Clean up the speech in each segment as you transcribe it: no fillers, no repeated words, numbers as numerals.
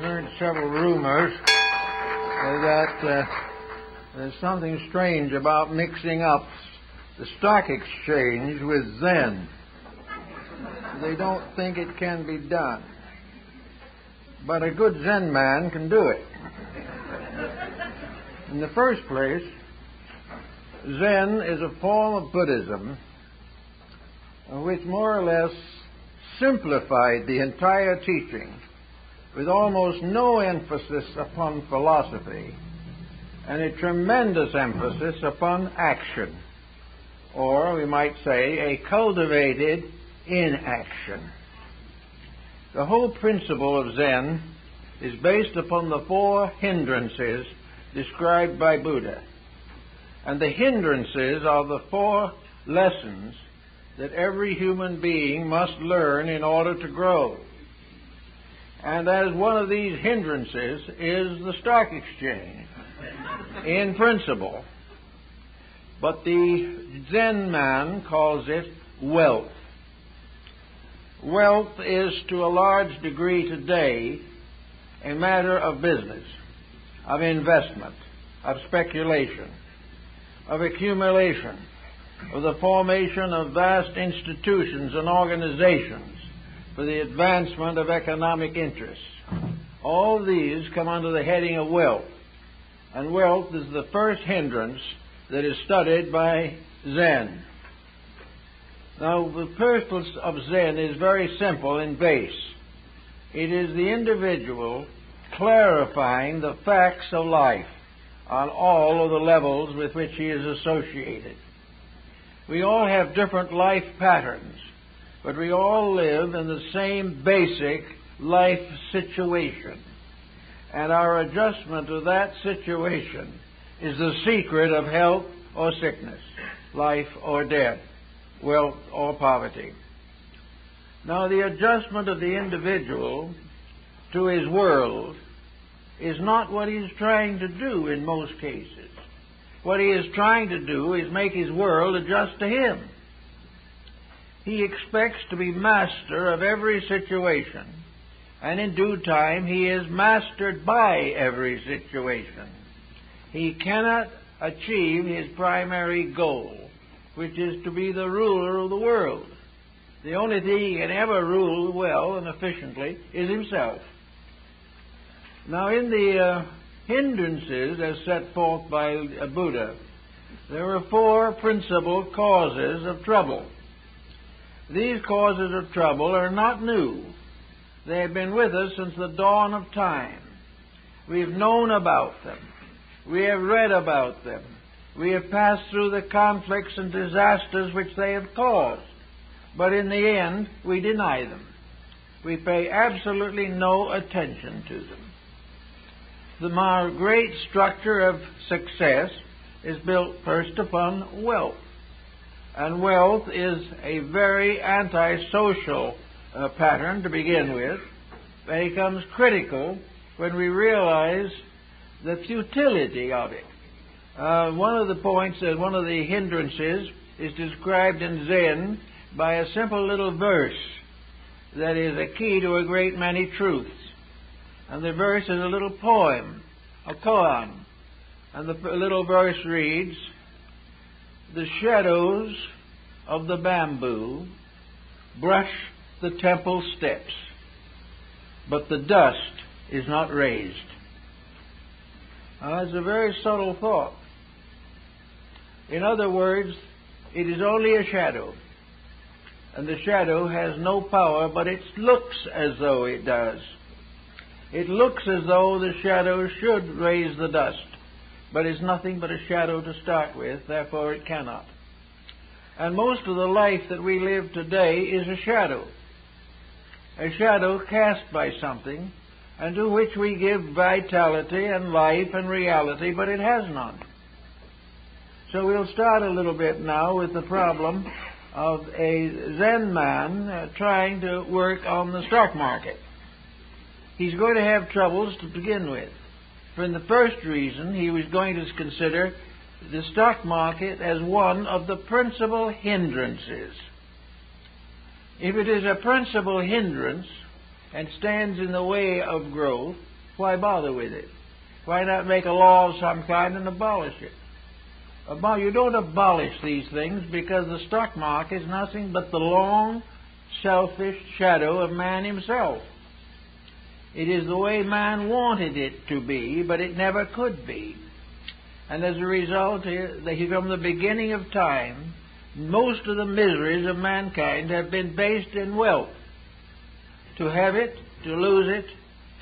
heard several rumors that there's something strange about mixing up the stock exchange with Zen. They don't think it can be done. But a good Zen man can do it. In the first place, Zen is a form of Buddhism which more or less simplified the entire teaching with almost no emphasis upon philosophy and a tremendous emphasis upon action, or we might say a cultivated inaction. The whole principle of Zen is based upon the 4 hindrances described by Buddha. And the hindrances are the 4 lessons that every human being must learn in order to grow. And as one of these hindrances is the stock exchange, in principle. But the Zen man calls it wealth. Wealth is to a large degree today a matter of business, of investment, of speculation, of accumulation, of the formation of vast institutions and organizations for the advancement of economic interests. All these come under the heading of wealth, and wealth is the first hindrance that is studied by Zen. Now, the purpose of Zen is very simple and base. It is the individual clarifying the facts of life on all of the levels with which he is associated. We all have different life patterns, but we all live in the same basic life situation. And our adjustment to that situation is the secret of health or sickness, life or death, wealth or poverty. Now, the adjustment of the individual to his world is not what he is trying to do in most cases. What he is trying to do is make his world adjust to him. He expects to be master of every situation, and in due time he is mastered by every situation. He cannot achieve his primary goal, which is to be the ruler of the world. The only thing he can ever rule well and efficiently is himself. Now, in the hindrances as set forth by Buddha, there are 4 principal causes of trouble. These causes of trouble are not new. They have been with us since the dawn of time. We've known about them. We have read about them. We have passed through the conflicts and disasters which they have caused. But in the end, we deny them. We pay absolutely no attention to them. Our great structure of success is built first upon wealth. And wealth is a very antisocial pattern to begin with. It becomes critical when we realize the futility of it. One of the points, one of the hindrances, is described in Zen by a simple little verse that is a key to a great many truths. And the verse is a little poem, a koan. And the little verse reads, "The shadows of the bamboo brush the temple steps, but the dust is not raised." It's a very subtle thought. In other words, it is only a shadow. And the shadow has no power, but it looks as though it does. It looks as though the shadow should raise the dust, but it's nothing but a shadow to start with, therefore it cannot. And most of the life that we live today is a shadow cast by something, and to which we give vitality and life and reality, but it has none. So we'll start a little bit now with the problem of a Zen man trying to work on the stock market. He's going to have troubles to begin with. For in the first reason, he was going to consider the stock market as one of the principal hindrances. If it is a principal hindrance and stands in the way of growth, Why bother with it? Why not make a law of some kind and abolish it? You don't abolish these things, because the stock market is nothing but the long, selfish shadow of man himself. It is the way man wanted it to be, but it never could be. And as a result, from the beginning of time, most of the miseries of mankind have been based in wealth. To have it, to lose it,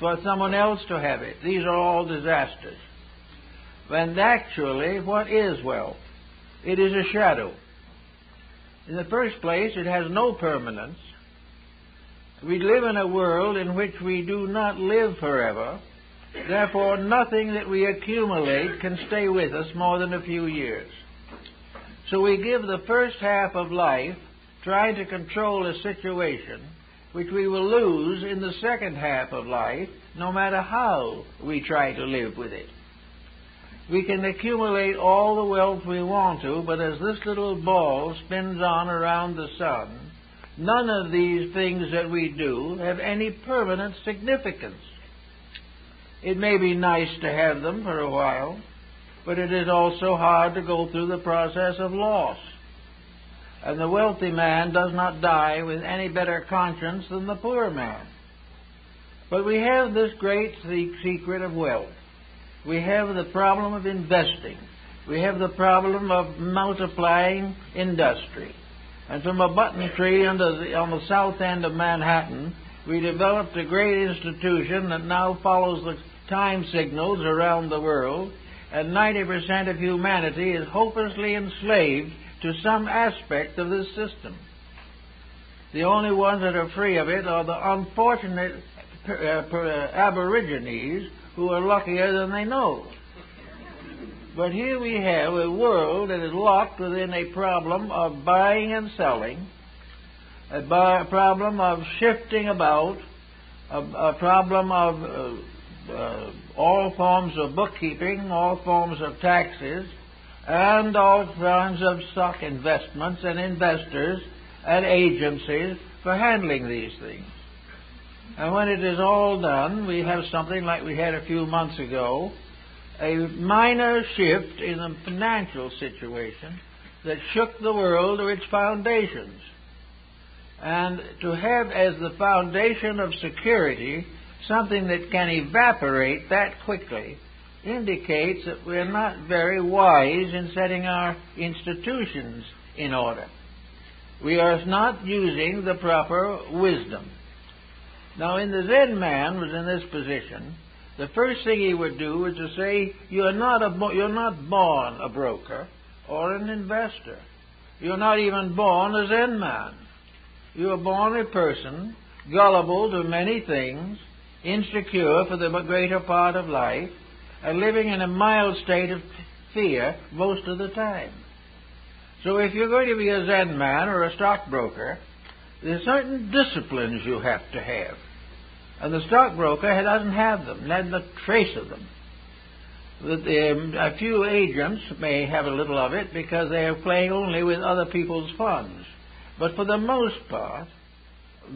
for someone else to have it. These are all disasters. And actually, what is wealth? It is a shadow. In the first place, it has no permanence. We live in a world in which we do not live forever. Therefore, nothing that we accumulate can stay with us more than a few years. So we give the first half of life trying to control a situation which we will lose in the second half of life, no matter how we try to live with it. We can accumulate all the wealth we want to, but as this little ball spins on around the sun, none of these things that we do have any permanent significance. It may be nice to have them for a while, but it is also hard to go through the process of loss. And the wealthy man does not die with any better conscience than the poor man. But we have this great secret of wealth. We have the problem of investing. We have the problem of multiplying industry. And from a button tree on the south end of Manhattan, we developed a great institution that now follows the time signals around the world, and 90% of humanity is hopelessly enslaved to some aspect of this system. The only ones that are free of it are the unfortunate aborigines who are luckier than they know. But here we have a world that is locked within a problem of buying and selling, a problem of shifting about, a problem of all forms of bookkeeping, all forms of taxes, and all kinds of stock investments and investors and agencies for handling these things. And when it is all done, we have something like we had a few months ago, a minor shift in the financial situation that shook the world to its foundations. And to have as the foundation of security something that can evaporate that quickly indicates that we're not very wise in setting our institutions in order. We are not using the proper wisdom. Now, in the Zen man was in this position, the first thing he would do is to say, you're not born a broker or an investor. You're not even born a Zen man. You are born a person gullible to many things, insecure for the greater part of life, and living in a mild state of fear most of the time. So if you're going to be a Zen man or a stockbroker, there's certain disciplines you have to have. And the stockbroker doesn't have them, not a trace of them. A few agents may have a little of it because they are playing only with other people's funds. But for the most part,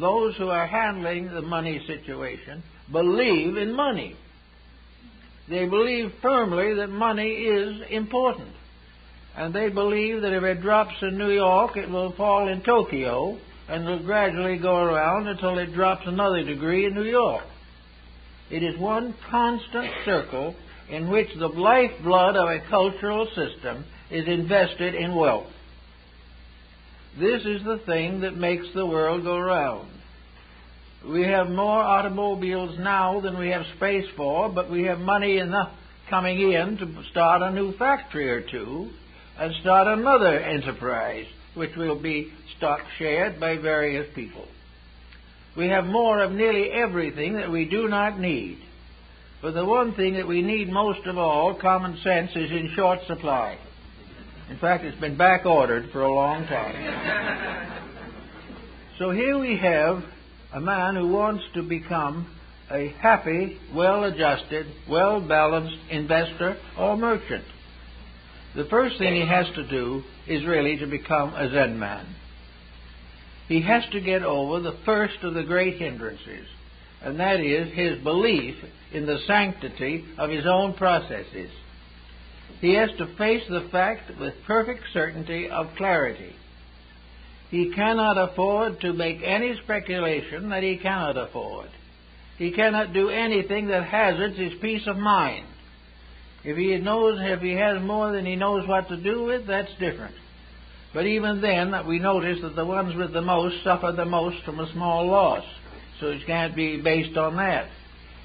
those who are handling the money situation believe in money. They believe firmly that money is important. And they believe that if it drops in New York, it will fall in Tokyo, and will gradually go around until it drops another degree in New York. It is one constant circle in which the lifeblood of a cultural system is invested in wealth. This is the thing that makes the world go round. We have more automobiles now than we have space for, but we have money enough coming in to start a new factory or two and start another enterprise, which will be stock shared by various people. We have more of nearly everything that we do not need. But the one thing that we need most of all, common sense, is in short supply. In fact, it's been back-ordered for a long time. So here we have a man who wants to become a happy, well-adjusted, well-balanced investor or merchant. The first thing he has to do is really to become a Zen man. He has to get over the first of the great hindrances. and that is his belief in the sanctity of his own processes. He has to face the fact with perfect certainty of clarity. He cannot afford to make any speculation that he cannot afford. He cannot do anything that hazards his peace of mind. If he has more than he knows what to do with, that's different. But even then, we notice that the ones with the most suffer the most from a small loss. So it can't be based on that.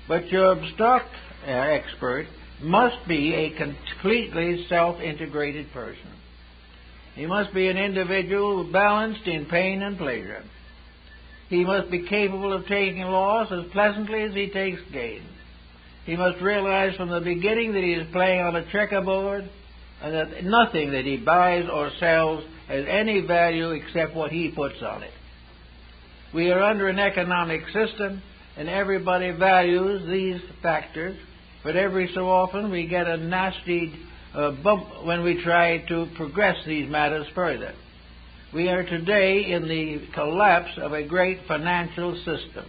But your stock expert must be a completely self-integrated person. He must be an individual balanced in pain and pleasure. He must be capable of taking loss as pleasantly as he takes gain. He must realize from the beginning that he is playing on a checkerboard and that nothing that he buys or sells has any value except what he puts on it. We are under an economic system and everybody values these factors, but every so often we get a nasty bump when we try to progress these matters further. We are today in the collapse of a great financial system.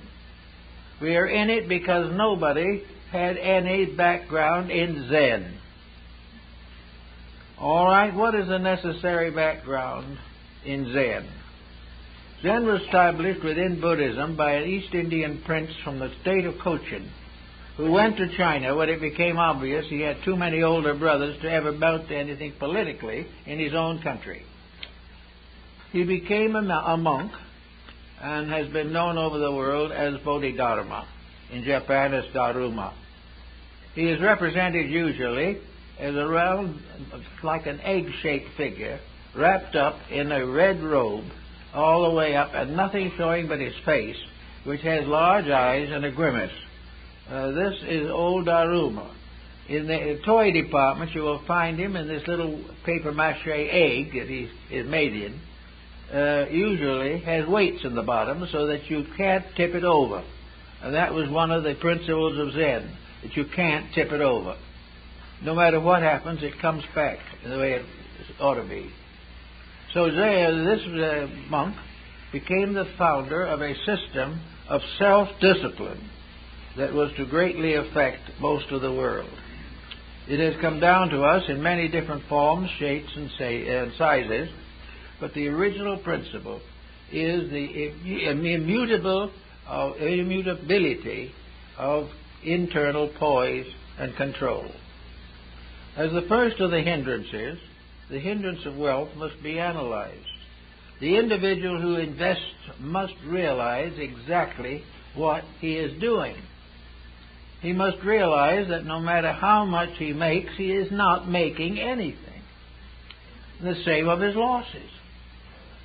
We are in it because nobody had any background in Zen. All right, what is the necessary background in Zen? Zen was established within Buddhism by an East Indian prince from the state of Cochin, who went to China when it became obvious he had too many older brothers to ever amount to anything politically in his own country. He became a monk and has been known over the world as Bodhidharma. In Japan, as Daruma. He is represented usually as a round, like an egg-shaped figure, wrapped up in a red robe all the way up and nothing showing but his face, which has large eyes and a grimace. This is old Daruma. In the toy department, you will find him in this little paper-mache egg that he is made in. Usually has weights in the bottom so that you can't tip it over. And that was one of the principles of Zen, that you can't tip it over. No matter what happens, it comes back in the way it ought to be. So this monk became the founder of a system of self-discipline that was to greatly affect most of the world. It has come down to us in many different forms, shapes, and sizes, but the original principle is the immutability of internal poise and control. As the first of the hindrances, the hindrance of wealth must be analyzed. The individual who invests must realize exactly what he is doing. He must realize that no matter how much he makes, he is not making anything. The same of his losses.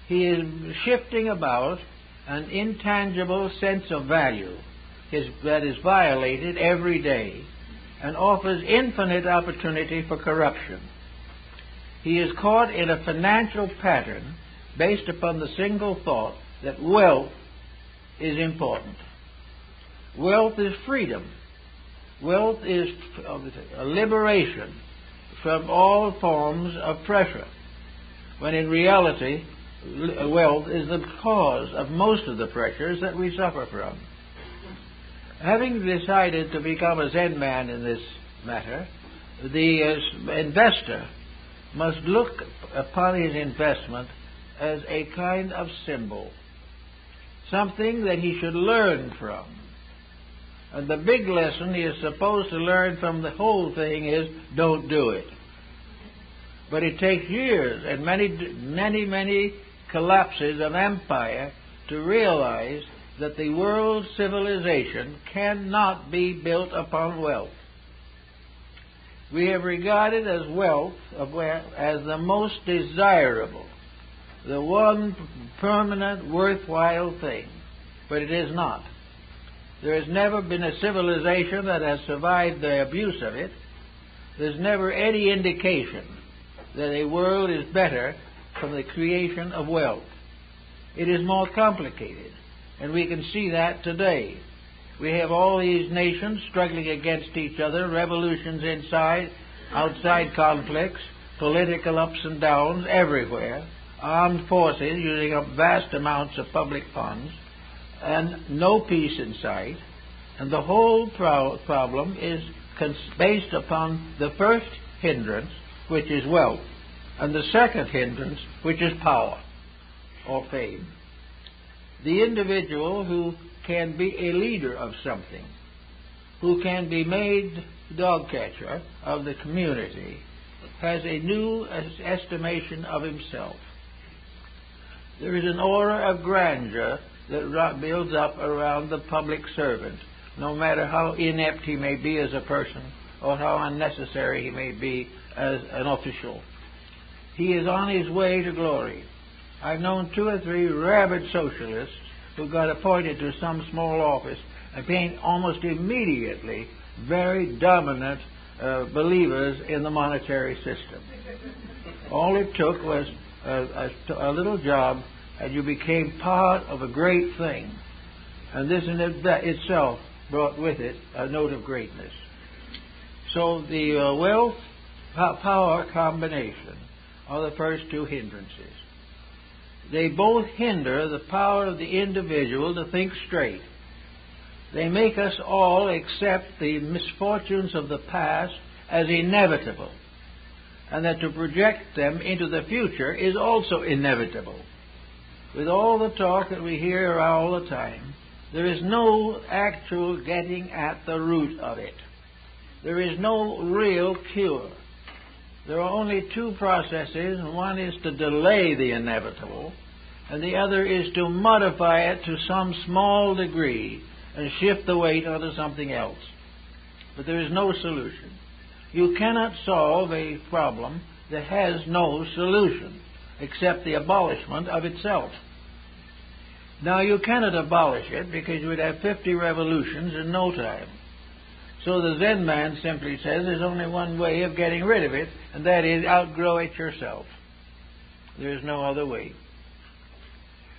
He is shifting about an intangible sense of value that is violated every day and offers infinite opportunity for corruption. He is caught in a financial pattern based upon the single thought that wealth is important. Wealth is freedom. Wealth is a liberation from all forms of pressure, when in reality, wealth is the cause of most of the pressures that we suffer from. Having decided to become a Zen man in this matter, the investor must look upon his investment as a kind of symbol, something that he should learn from. And the big lesson he is supposed to learn from the whole thing is, don't do it. But it takes years and many collapses of empire to realize that the world's civilization cannot be built upon wealth. We have regarded as wealth as the most desirable, the one permanent, worthwhile thing, but it is not. There has never been a civilization that has survived the abuse of it. There's never any indication that a world is better from the creation of wealth. It is more complicated, and we can see that today. We have all these nations struggling against each other, revolutions inside, outside conflicts, political ups and downs everywhere, armed forces using up vast amounts of public funds, and no peace in sight. And the whole problem is based upon the first hindrance, which is wealth, and the second hindrance, which is power or fame. The individual who can be a leader of something, who can be made dog catcher of the community, has a new estimation of himself. There is an aura of grandeur that builds up around the public servant, no matter how inept he may be as a person or how unnecessary he may be as an official. He is on his way to glory. I've known 2 or 3 rabid socialists who got appointed to some small office and became almost immediately very dominant believers in the monetary system. All it took was a little job, and you became part of a great thing. And this in itself brought with it a note of greatness. So the wealth-power combination are the first 2 hindrances. They both hinder the power of the individual to think straight. They make us all accept the misfortunes of the past as inevitable, and that to project them into the future is also inevitable. With all the talk that we hear all the time, there is no actual getting at the root of it. There is no real cure. There are only 2 processes, and one is to delay the inevitable, and the other is to modify it to some small degree and shift the weight onto something else. But there is no solution. You cannot solve a problem that has no solution except the abolishment of itself. Now, you cannot abolish it because you would have 50 revolutions in no time. So the Zen man simply says there's only one way of getting rid of it, and that is outgrow it yourself. There is no other way.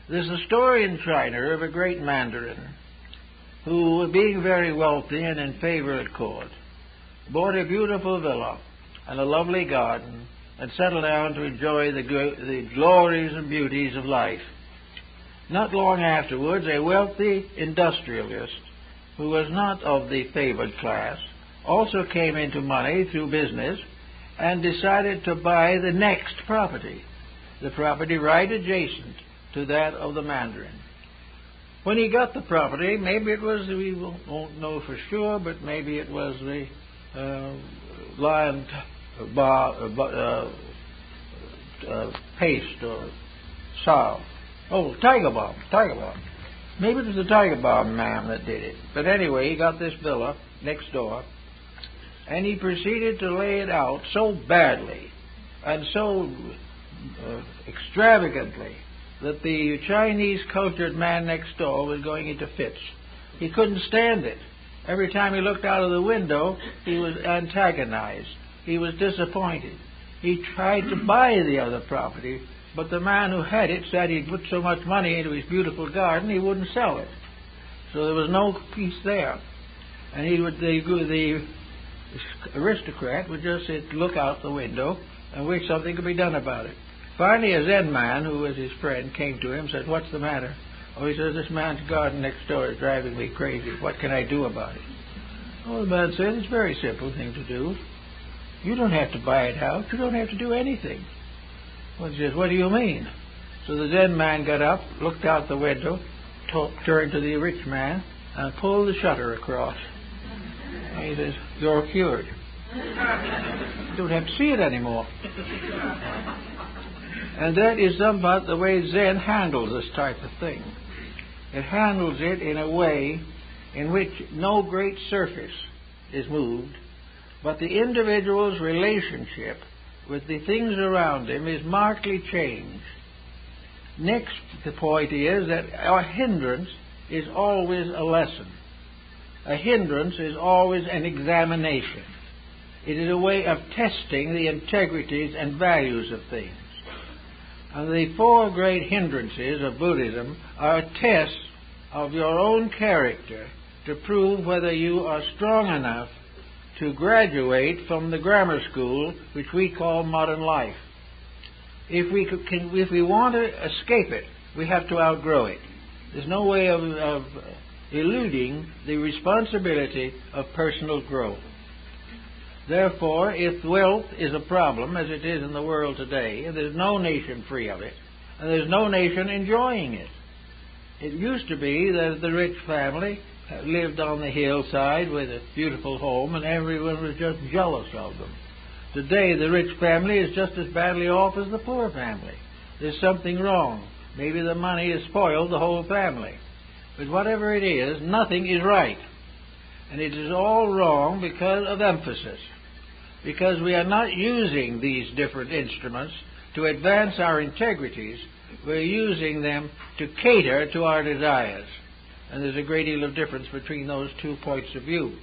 There's a story in China of a great mandarin who, being very wealthy and in favor at court, bought a beautiful villa and a lovely garden and settled down to enjoy the glories and beauties of life. Not long afterwards, a wealthy industrialist who was not of the favored class also came into money through business and decided to buy the next property, the property right adjacent to that of the mandarin. When he got the property, maybe it was, we won't know for sure, but maybe it was the lion paste or salve. Oh, tiger balm. Maybe it was the tiger balm man that did it. But anyway, he got this villa next door, and he proceeded to lay it out so badly and so extravagantly that the Chinese cultured man next door was going into fits. He couldn't stand it. Every time he looked out of the window, he was antagonized. He was disappointed. He tried to buy the other property, but the man who had it said he'd put so much money into his beautiful garden he wouldn't sell it. So there was no peace there. And the aristocrat would just look out the window and wish something could be done about it. Finally, a Zen man, who was his friend, came to him and said, "What's the matter?" Oh, he says, "This man's garden next door is driving me crazy. What can I do about it?" Oh, the man said, "It's a very simple thing to do. You don't have to buy it out. You don't have to do anything." Well, he says, "What do you mean?" So the Zen man got up, looked out the window, turned to the rich man, and pulled the shutter across. And he says, "You're cured. You don't have to see it anymore." And that is somewhat the way Zen handles this type of thing. It handles it in a way in which no great surface is moved, but the individual's relationship with the things around him is markedly changed. Next, the point is that a hindrance is always a lesson. A hindrance is always an examination. It is a way of testing the integrities and values of things. And the 4 great hindrances of Buddhism are tests of your own character to prove whether you are strong enough to graduate from the grammar school which we call modern life. If we want to escape it, we have to outgrow it. There's no way of eluding the responsibility of personal growth. Therefore, if wealth is a problem, as it is in the world today, and there's no nation free of it, and there's no nation enjoying it. It used to be that the rich family lived on the hillside with a beautiful home, and everyone was just jealous of them. Today, the rich family is just as badly off as the poor family. There's something wrong. Maybe the money has spoiled the whole family. But whatever it is, nothing is right. And it is all wrong because of emphasis. Because we are not using these different instruments to advance our integrities. We're using them to cater to our desires. And there's a great deal of difference between those two points of view.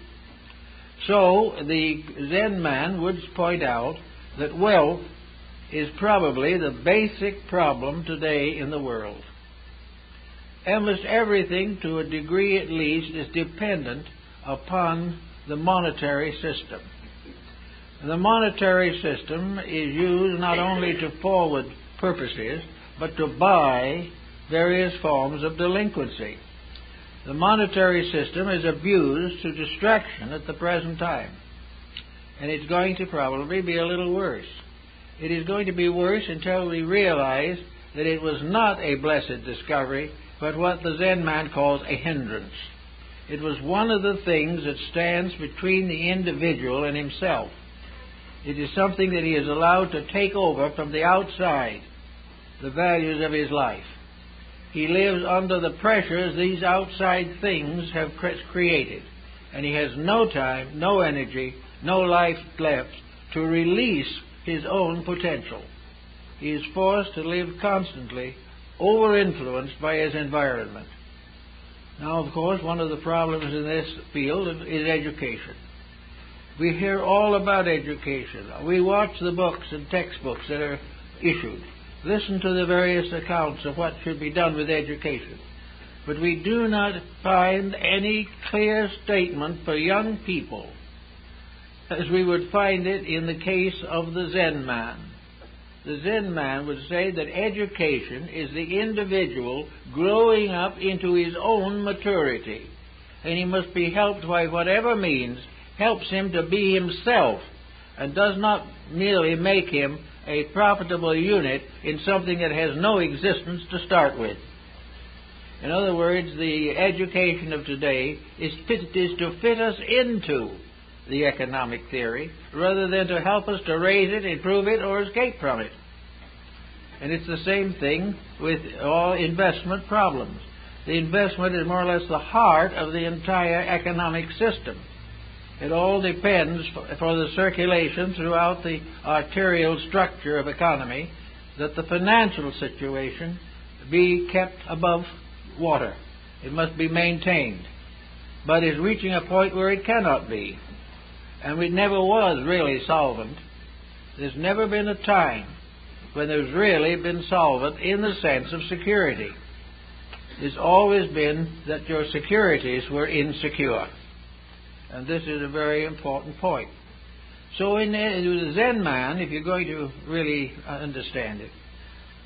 So, the Zen man would point out that wealth is probably the basic problem today in the world. Almost everything, to a degree at least, is dependent upon the monetary system. The monetary system is used not only to forward purposes, but to buy various forms of delinquency. The monetary system is abused to distraction at the present time. And it's going to probably be a little worse. It is going to be worse until we realize that it was not a blessed discovery, but what the Zen man calls a hindrance. It was one of the things that stands between the individual and himself. It is something that he is allowed to take over from the outside, the values of his life. He lives under the pressures these outside things have created, and he has no time, no energy, no life left to release his own potential. He is forced to live constantly over-influenced by his environment. Now, of course, one of the problems in this field is education. We hear all about education. We watch the books and textbooks that are issued. Listen to the various accounts of what should be done with education. But we do not find any clear statement for young people as we would find it in the case of the Zen man. The Zen man would say that education is the individual growing up into his own maturity, and he must be helped by whatever means helps him to be himself and does not merely make him a profitable unit in something that has no existence to start with. In other words, the education of today is to fit us into the economic theory rather than to help us to raise it, improve it, or escape from it. And it's the same thing with all investment problems. The investment is more or less the heart of the entire economic system. It all depends for the circulation throughout the arterial structure of economy that the financial situation be kept above water. It must be maintained. But it's reaching a point where it cannot be. And it never was really solvent. There's never been a time when there's really been solvent in the sense of security. It's always been that your securities were insecure. And this is a very important point. So in the Zen man, if you're going to really understand it,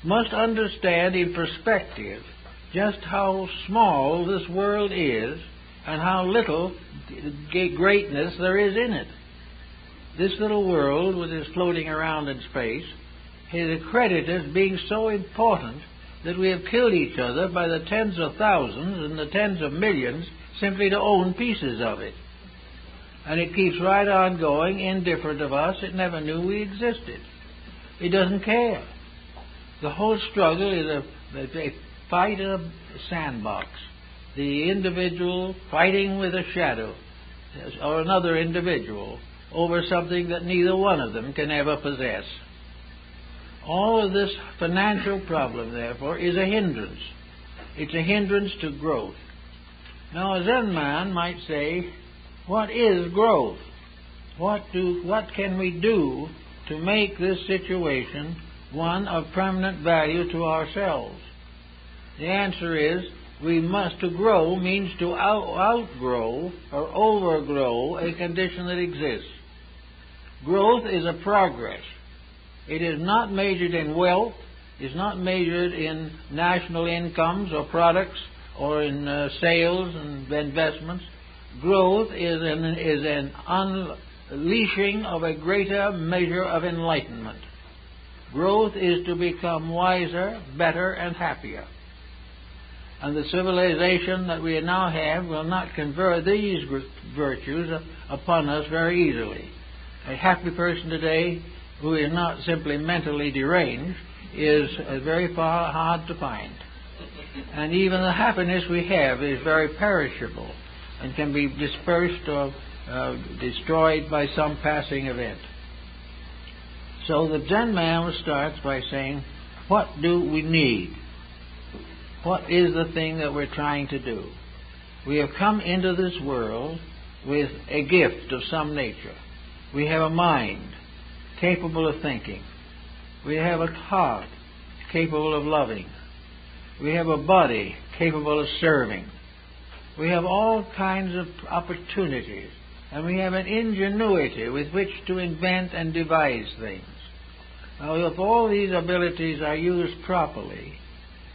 must understand in perspective just how small this world is and how little greatness there is in it. This little world, which is floating around in space, is accredited as being so important that we have killed each other by the tens of thousands and the tens of millions simply to own pieces of it. And it keeps right on going, indifferent of us. It never knew we existed. It doesn't care. The whole struggle is a fight in a sandbox. The individual fighting with a shadow or another individual over something that neither one of them can ever possess. All of this financial problem, therefore, is a hindrance. It's a hindrance to growth. Now, a Zen man might say, what is growth? What can we do to make this situation one of permanent value to ourselves? The answer is, to grow means to outgrow or overgrow a condition that exists. Growth is a progress. It is not measured in wealth, is not measured in national incomes or products or in sales and investments. Growth is an unleashing of a greater measure of enlightenment. Growth is to become wiser, better, and happier. And the civilization that we now have will not confer these virtues upon us very easily. A happy person today who is not simply mentally deranged is very hard to find. And even the happiness we have is very perishable and can be dispersed or destroyed by some passing event. So the Zen man starts by saying, what do we need? What is the thing that we're trying to do? We have come into this world with a gift of some nature. We have a mind capable of thinking. We have a heart capable of loving. We have a body capable of serving. We have all kinds of opportunities, and we have an ingenuity with which to invent and devise things. Now, if all these abilities are used properly,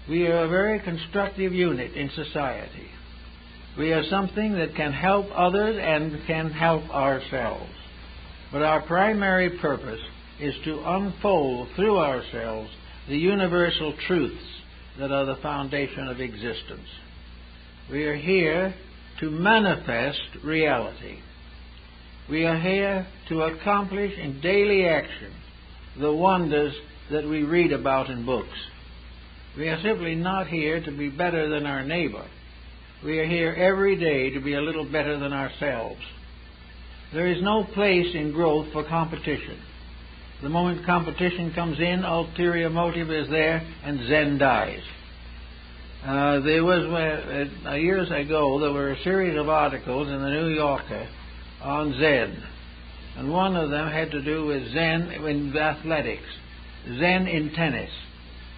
we are a very constructive unit in society. We are something that can help others and can help ourselves. But our primary purpose is to unfold through ourselves the universal truths that are the foundation of existence. We are here to manifest reality. We are here to accomplish in daily action the wonders that we read about in books. We are simply not here to be better than our neighbor. We are here every day to be a little better than ourselves. There is no place in growth for competition. The moment competition comes in, ulterior motive is there, and Zen dies. Years ago, there were a series of articles in the New Yorker on Zen. And one of them had to do with Zen in athletics, Zen in tennis,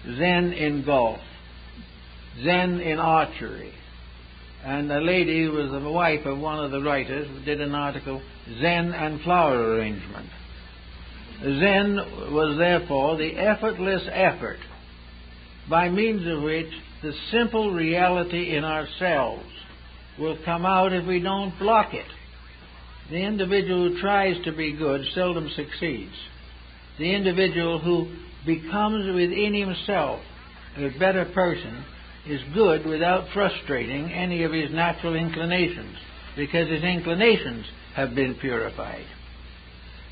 Zen in golf, Zen in archery. And a lady who was the wife of one of the writers did an article, Zen and flower arrangement. Zen was therefore the effortless effort by means of which the simple reality in ourselves will come out if we don't block it. The individual who tries to be good seldom succeeds. The individual who becomes within himself a better person is good without frustrating any of his natural inclinations, because his inclinations have been purified.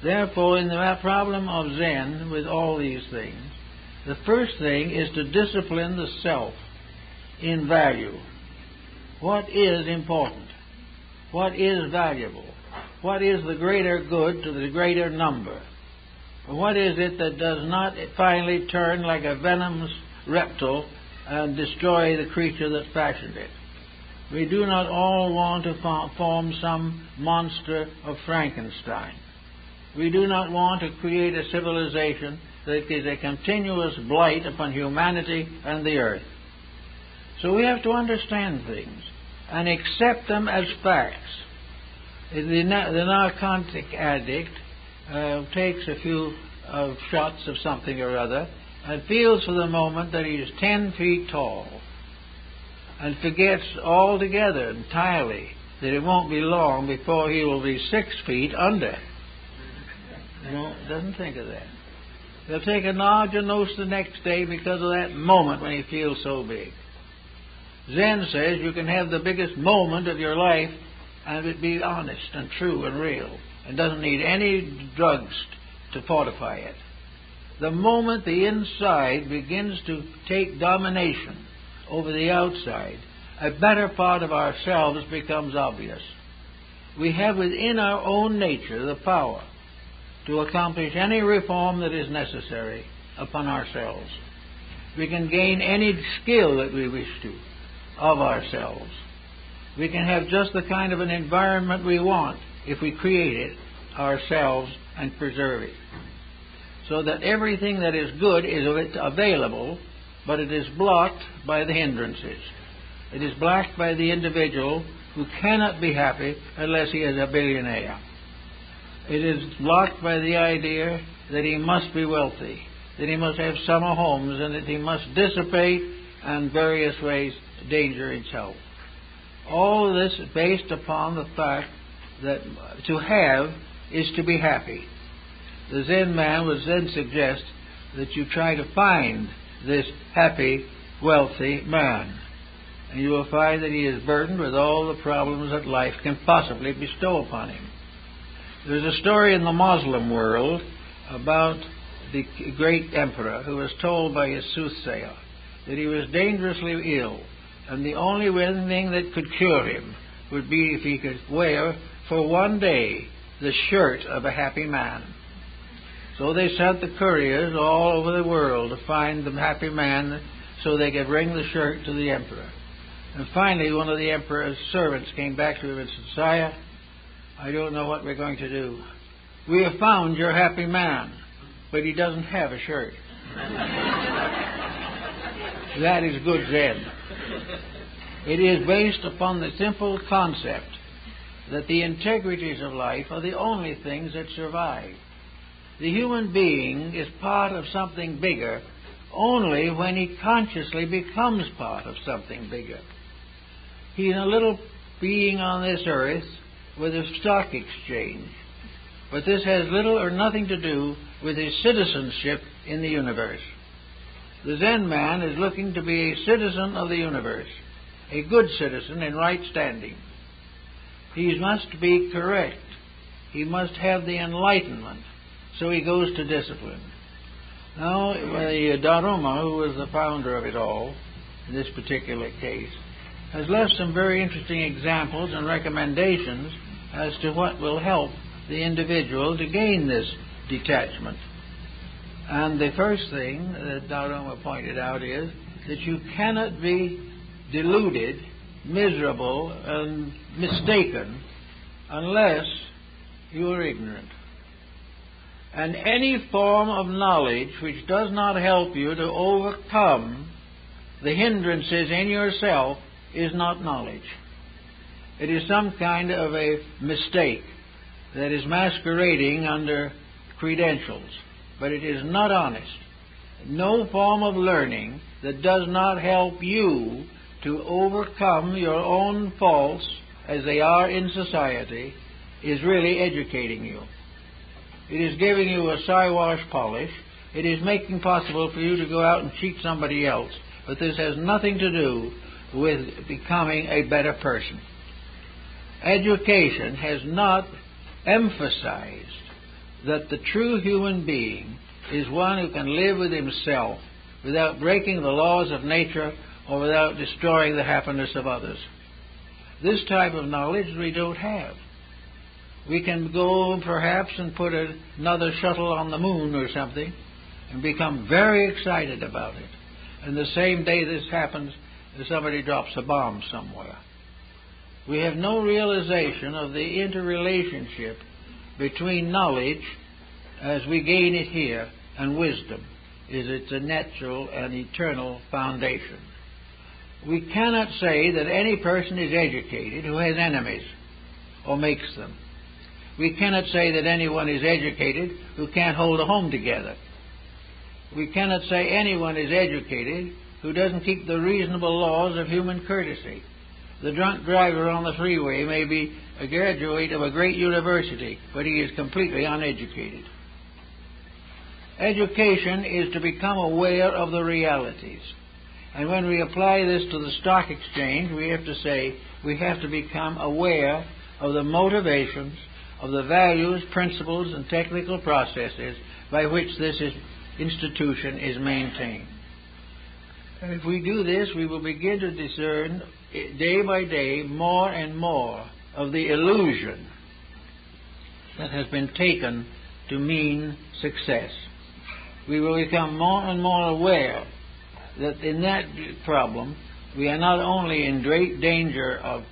Therefore, in the problem of Zen, with all these things, the first thing is to discipline the self in value. What is important? What is valuable? What is the greater good to the greater number? What is it that does not finally turn like a venomous reptile and destroy the creature that fashioned it? We do not all want to form some monster of Frankenstein. We do not want to create a civilization that is a continuous blight upon humanity and the earth. So we have to understand things and accept them as facts. The narcotic addict takes a few shots of something or other and feels for the moment that he is 10 feet tall and forgets altogether, entirely, that it won't be long before he will be 6 feet under. Doesn't think of that. He'll take a larger nose the next day because of that moment when he feels so big. Zen says you can have the biggest moment of your life and it be honest and true and real, and doesn't need any drugs to fortify it. The moment the inside begins to take domination over the outside, a better part of ourselves becomes obvious. We have within our own nature the power to accomplish any reform that is necessary upon ourselves. We can gain any skill that we wish to of ourselves. We can have just the kind of an environment we want if we create it ourselves and preserve it. So that everything that is good is available, but it is blocked by the hindrances. It is blocked by the individual who cannot be happy unless he is a billionaire. It is blocked by the idea that he must be wealthy, that he must have summer homes, and that he must dissipate in various ways danger itself. All of this is based upon the fact that to have is to be happy. The Zen man would then suggest that you try to find this happy, wealthy man. And you will find that he is burdened with all the problems that life can possibly bestow upon him. There's a story in the Muslim world about the great emperor who was told by his soothsayer that he was dangerously ill, and the only thing that could cure him would be if he could wear for one day the shirt of a happy man. So they sent the couriers all over the world to find the happy man so they could bring the shirt to the emperor. And finally one of the emperor's servants came back to him and said, "Sire, I don't know what we're going to do. We have found your happy man, but he doesn't have a shirt." That is good Zen. It is based upon the simple concept that the integrities of life are the only things that survive. The human being is part of something bigger only when he consciously becomes part of something bigger. He's a little being on this earth with a stock exchange, but this has little or nothing to do with his citizenship in the universe. The Zen man is looking to be a citizen of the universe, a good citizen in right standing. He must be correct. He must have the enlightenment. So he goes to discipline. Now, the Daruma, who was the founder of it all, in this particular case, has left some very interesting examples and recommendations as to what will help the individual to gain this detachment. And the first thing that Daruma pointed out is that you cannot be deluded, miserable, and mistaken unless you are ignorant. And any form of knowledge which does not help you to overcome the hindrances in yourself is not knowledge. It is some kind of a mistake that is masquerading under credentials, but it is not honest. No form of learning that does not help you to overcome your own faults as they are in society is really educating you. It is giving you a Siwash polish. It is making possible for you to go out and cheat somebody else. But this has nothing to do with becoming a better person. Education has not emphasized that the true human being is one who can live with himself without breaking the laws of nature or without destroying the happiness of others. This type of knowledge we don't have. We can go perhaps and put another shuttle on the moon or something and become very excited about it. And the same day this happens, somebody drops a bomb somewhere. We have no realization of the interrelationship between knowledge as we gain it here and wisdom. It's a natural and eternal foundation. We cannot say that any person is educated who has enemies or makes them. We cannot say that anyone is educated who can't hold a home together. We cannot say anyone is educated who doesn't keep the reasonable laws of human courtesy. The drunk driver on the freeway may be a graduate of a great university, but he is completely uneducated. Education is to become aware of the realities. And when we apply this to the stock exchange, we have to say we have to become aware of the motivations, of the values, principles, and technical processes by which this institution is maintained. And if we do this, we will begin to discern day by day more and more of the illusion that has been taken to mean success. We will become more and more aware that in that problem we are not only in great danger of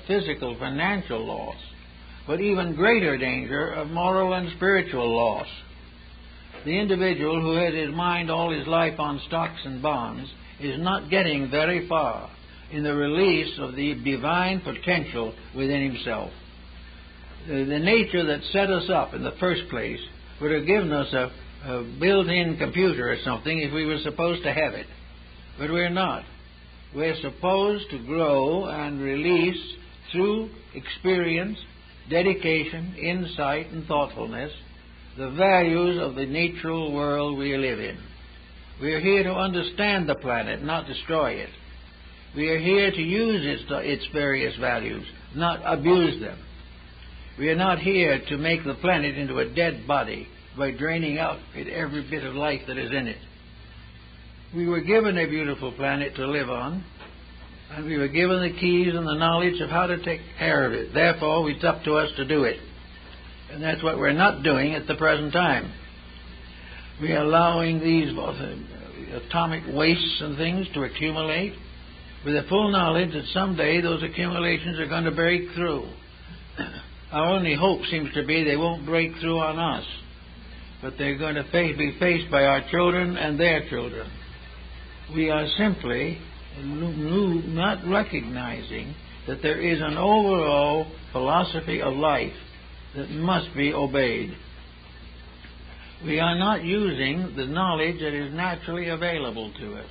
physical, financial loss, but even greater danger of moral and spiritual loss. The individual who has his mind all his life on stocks and bonds is not getting very far in the release of the divine potential within himself. The nature that set us up in the first place would have given us a built-in computer or something if we were supposed to have it. But we're not. We're supposed to grow and release through experience, dedication, insight, and thoughtfulness the values of the natural world we live in. We are here to understand the planet, not destroy it. We are here to use its various values, not abuse them. We are not here to make the planet into a dead body by draining out every bit of life that is in it. We were given a beautiful planet to live on, and we were given the keys and the knowledge of how to take care of it. Therefore, it's up to us to do it. And that's what we're not doing at the present time. We are allowing these atomic wastes and things to accumulate with the full knowledge that someday those accumulations are going to break through. Our only hope seems to be they won't break through on us, but they're going to be faced by our children and their children. We are simply not recognizing that there is an overall philosophy of life that must be obeyed. We are not using the knowledge that is naturally available to us.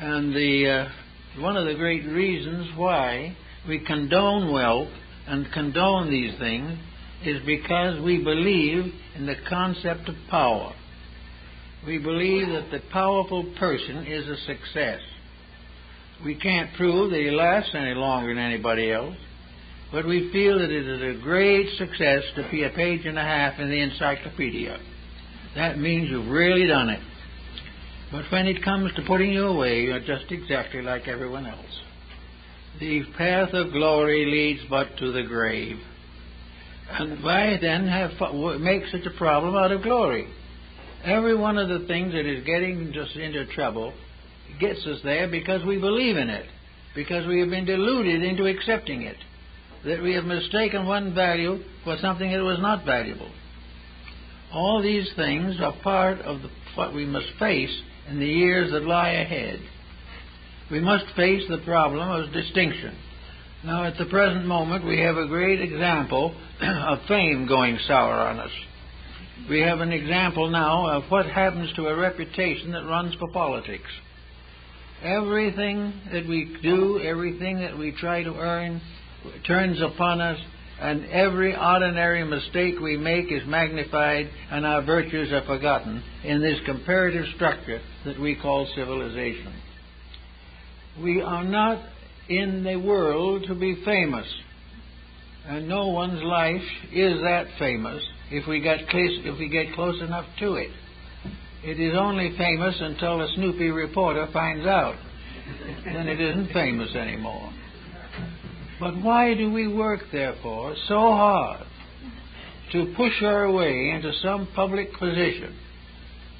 And one of the great reasons why we condone wealth and condone these things is because we believe in the concept of power. We believe that the powerful person is a success. We can't prove that he lasts any longer than anybody else, but we feel that it is a great success to be a page and a half in the encyclopedia. That means you've really done it. But when it comes to putting you away, you're just exactly like everyone else. The path of glory leads but to the grave. And why then make such a problem out of glory? Every one of the things that is getting us into trouble gets us there because we believe in it, because we have been deluded into accepting it, that we have mistaken one value for something that was not valuable. All these things are part of what we must face in the years that lie ahead. We must face the problem of distinction. Now, at the present moment, we have a great example of fame going sour on us. We have an example now of what happens to a reputation that runs for politics. Everything that we do, everything that we try to earn, turns upon us, and every ordinary mistake we make is magnified, and our virtues are forgotten in this comparative structure that we call civilization. We are not in the world to be famous, and no one's life is that famous if we get close enough to it. It is only famous until a snoopy reporter finds out. Then it isn't famous anymore. But why do we work, therefore, so hard to push our way into some public position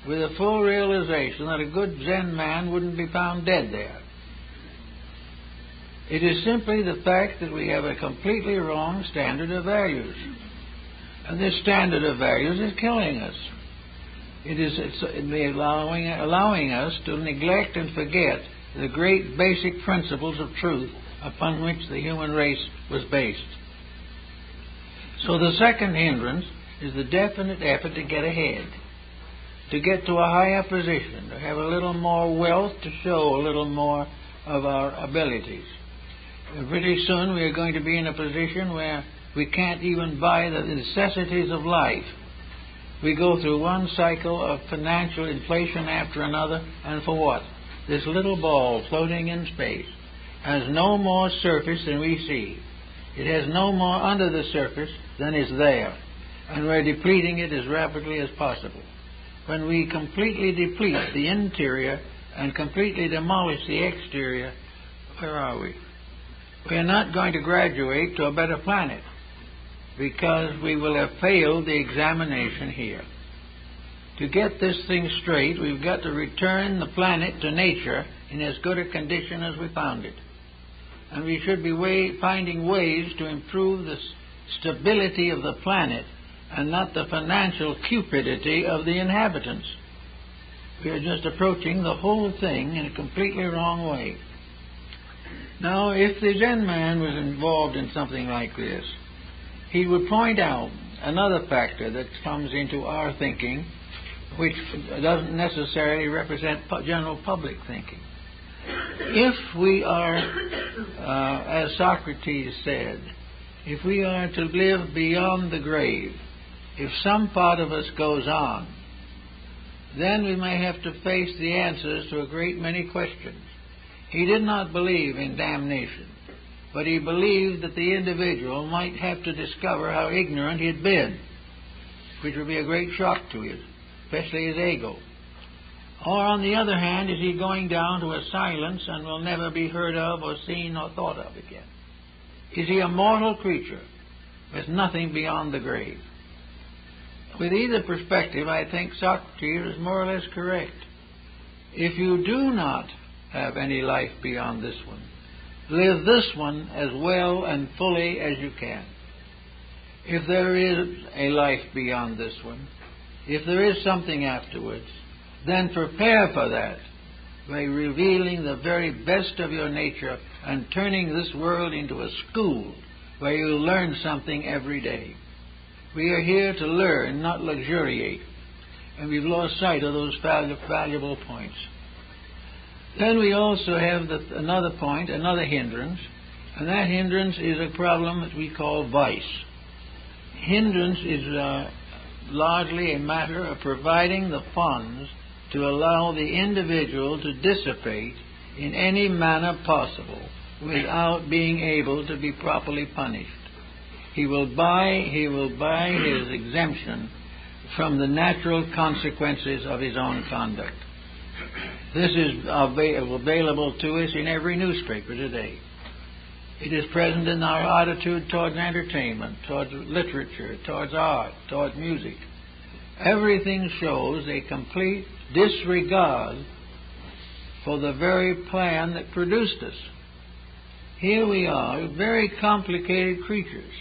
with a full realization that a good Zen man wouldn't be found dead there? It is simply the fact that we have a completely wrong standard of values. And this standard of values is killing us. It's allowing us to neglect and forget the great basic principles of truth upon which the human race was based. So the second hindrance is the definite effort to get ahead, to get to a higher position, to have a little more wealth, to show a little more of our abilities. Pretty soon we are going to be in a position where we can't even buy the necessities of life. We go through one cycle of financial inflation after another, and for what? This little ball floating in space has no more surface than we see. It has no more under the surface than is there, and we're depleting it as rapidly as possible. When we completely deplete the interior and completely demolish the exterior, where are we? We're not going to graduate to a better planet because we will have failed the examination here. To get this thing straight, we've got to return the planet to nature in as good a condition as we found it. And we should be finding ways to improve the stability of the planet and not the financial cupidity of the inhabitants. We are just approaching the whole thing in a completely wrong way. Now, if the Zen man was involved in something like this, he would point out another factor that comes into our thinking, which doesn't necessarily represent general public thinking. If we are, as Socrates said, if we are to live beyond the grave, if some part of us goes on, then we may have to face the answers to a great many questions. He did not believe in damnation, but he believed that the individual might have to discover how ignorant he had been, which would be a great shock to him, especially his ego. Or, on the other hand, is he going down to a silence and will never be heard of or seen or thought of again? Is he a mortal creature with nothing beyond the grave? With either perspective, I think Socrates is more or less correct. If you do not have any life beyond this one, live this one as well and fully as you can. If there is a life beyond this one, if there is something afterwards, then prepare for that by revealing the very best of your nature and turning this world into a school where you learn something every day. We are here to learn, not luxuriate, and we've lost sight of those valuable points. Then we also have another point, another hindrance, and that hindrance is a problem that we call vice. Hindrance is largely a matter of providing the funds to allow the individual to dissipate in any manner possible without being able to be properly punished. He will buy his exemption from the natural consequences of his own conduct. This is available to us in every newspaper today. It is present in our attitude towards entertainment, towards literature, towards art, towards music. Everything shows a complete disregard for the very plan that produced us. Here we are, very complicated creatures.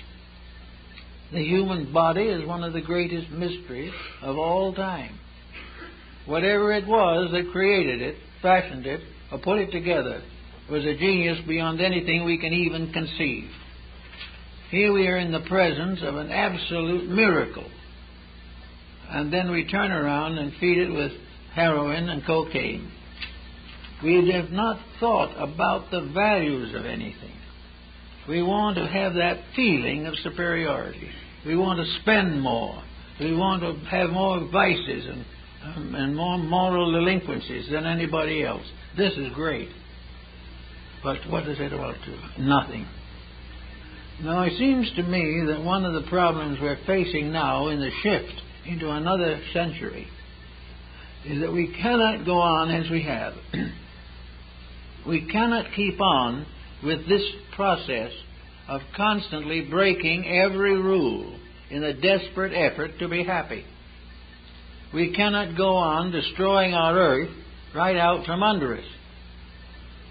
The human body is one of the greatest mysteries of all time. Whatever it was that created it, fashioned it, or put it together was a genius beyond anything we can even conceive. Here we are in the presence of an absolute miracle. And then we turn around and feed it with heroin and cocaine. We have not thought about the values of anything. We want to have that feeling of superiority. We want to spend more. We want to have more vices and more moral delinquencies than anybody else. This is great. But what does it amount to? Nothing. Now, it seems to me that one of the problems we're facing now in the shift into another century is that we cannot go on as we have. We cannot keep on with this process of constantly breaking every rule in a desperate effort to be happy. We cannot go on destroying our earth right out from under us.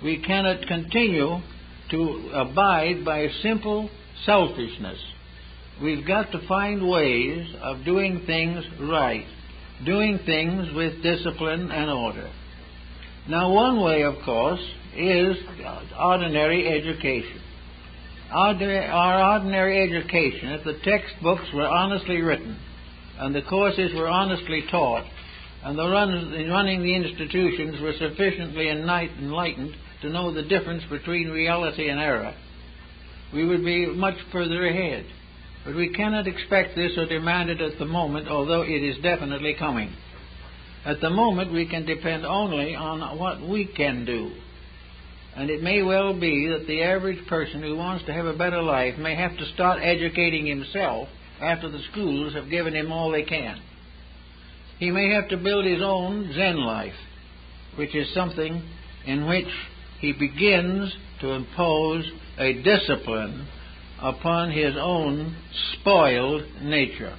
We cannot continue to abide by simple selfishness. We've got to find ways of doing things right, doing things with discipline and order. Now, one way, of course, is ordinary education. Our ordinary education, if the textbooks were honestly written and the courses were honestly taught and the running the institutions were sufficiently enlightened to know the difference between reality and error, we would be much further ahead. But we cannot expect this or demand it at the moment, although it is definitely coming. At the moment, we can depend only on what we can do. And it may well be that the average person who wants to have a better life may have to start educating himself after the schools have given him all they can. He may have to build his own Zen life, which is something in which he begins to impose a discipline upon his own spoiled nature.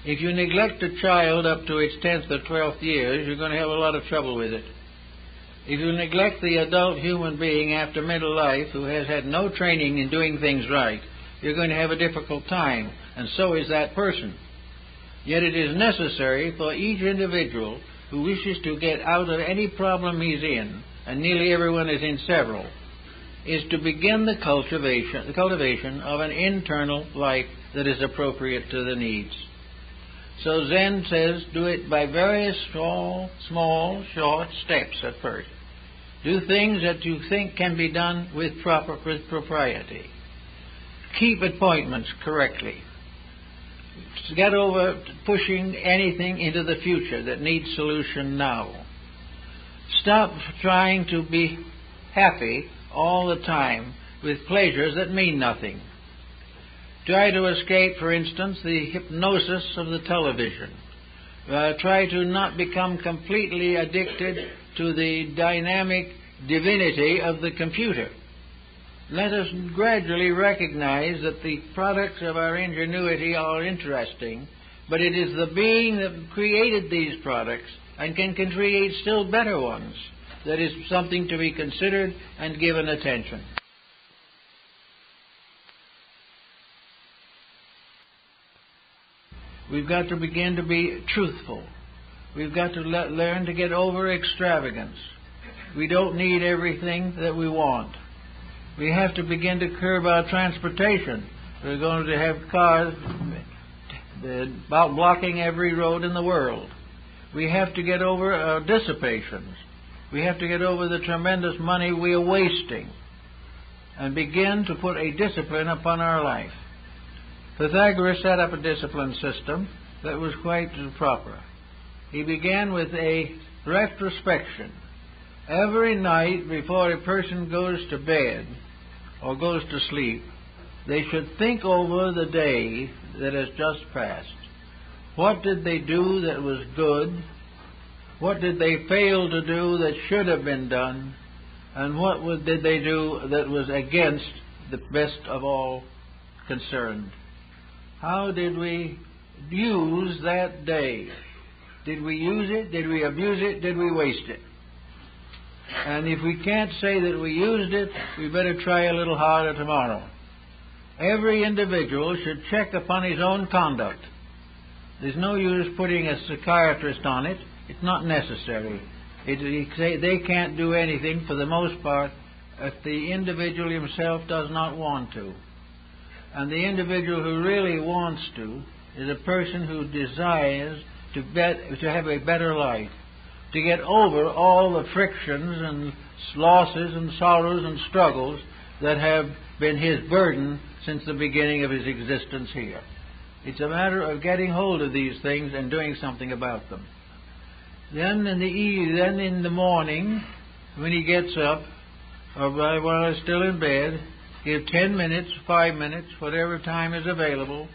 If you neglect a child up to its 10th or 12th years, you're going to have a lot of trouble with it. If you neglect the adult human being after middle life who has had no training in doing things right, you're going to have a difficult time, and so is that person. Yet it is necessary for each individual who wishes to get out of any problem he's in, and nearly everyone is in several, is to begin the cultivation of an internal life that is appropriate to the needs. So Zen says do it by various small, short steps at first. Do things that you think can be done with propriety. Keep appointments correctly. Get over pushing anything into the future that needs solution now. Stop trying to be happy all the time with pleasures that mean nothing. Try to escape, for instance, the hypnosis of the television. Try to not become completely addicted to the dynamic divinity of the computer. Let us gradually recognize that the products of our ingenuity are interesting, but it is the being that created these products and can create still better ones that is something to be considered and given attention. We've got to begin to be truthful. We've got to learn to get over extravagance. We don't need everything that we want. We have to begin to curb our transportation. We're going to have cars about blocking every road in the world. We have to get over our dissipations. We have to get over the tremendous money we are wasting and begin to put a discipline upon our life. Pythagoras set up a discipline system that was quite proper. He began with a retrospection. Every night before a person goes to bed or goes to sleep, they should think over the day that has just passed. What did they do that was good? What did they fail to do that should have been done? And what did they do that was against the best of all concerned? How did we use that day? Did we use it? Did we abuse it? Did we waste it? And if we can't say that we used it, we better try a little harder tomorrow. Every individual should check upon his own conduct. There's no use putting a psychiatrist on it. It's not necessary. They can't do anything for the most part if the individual himself does not want to. And the individual who really wants to is a person who desires to have a better life, to get over all the frictions and losses and sorrows and struggles that have been his burden since the beginning of his existence here. It's a matter of getting hold of these things and doing something about them. Then in the morning, when he gets up, or while he's still in bed, give 10 minutes, 5 minutes, whatever time is available,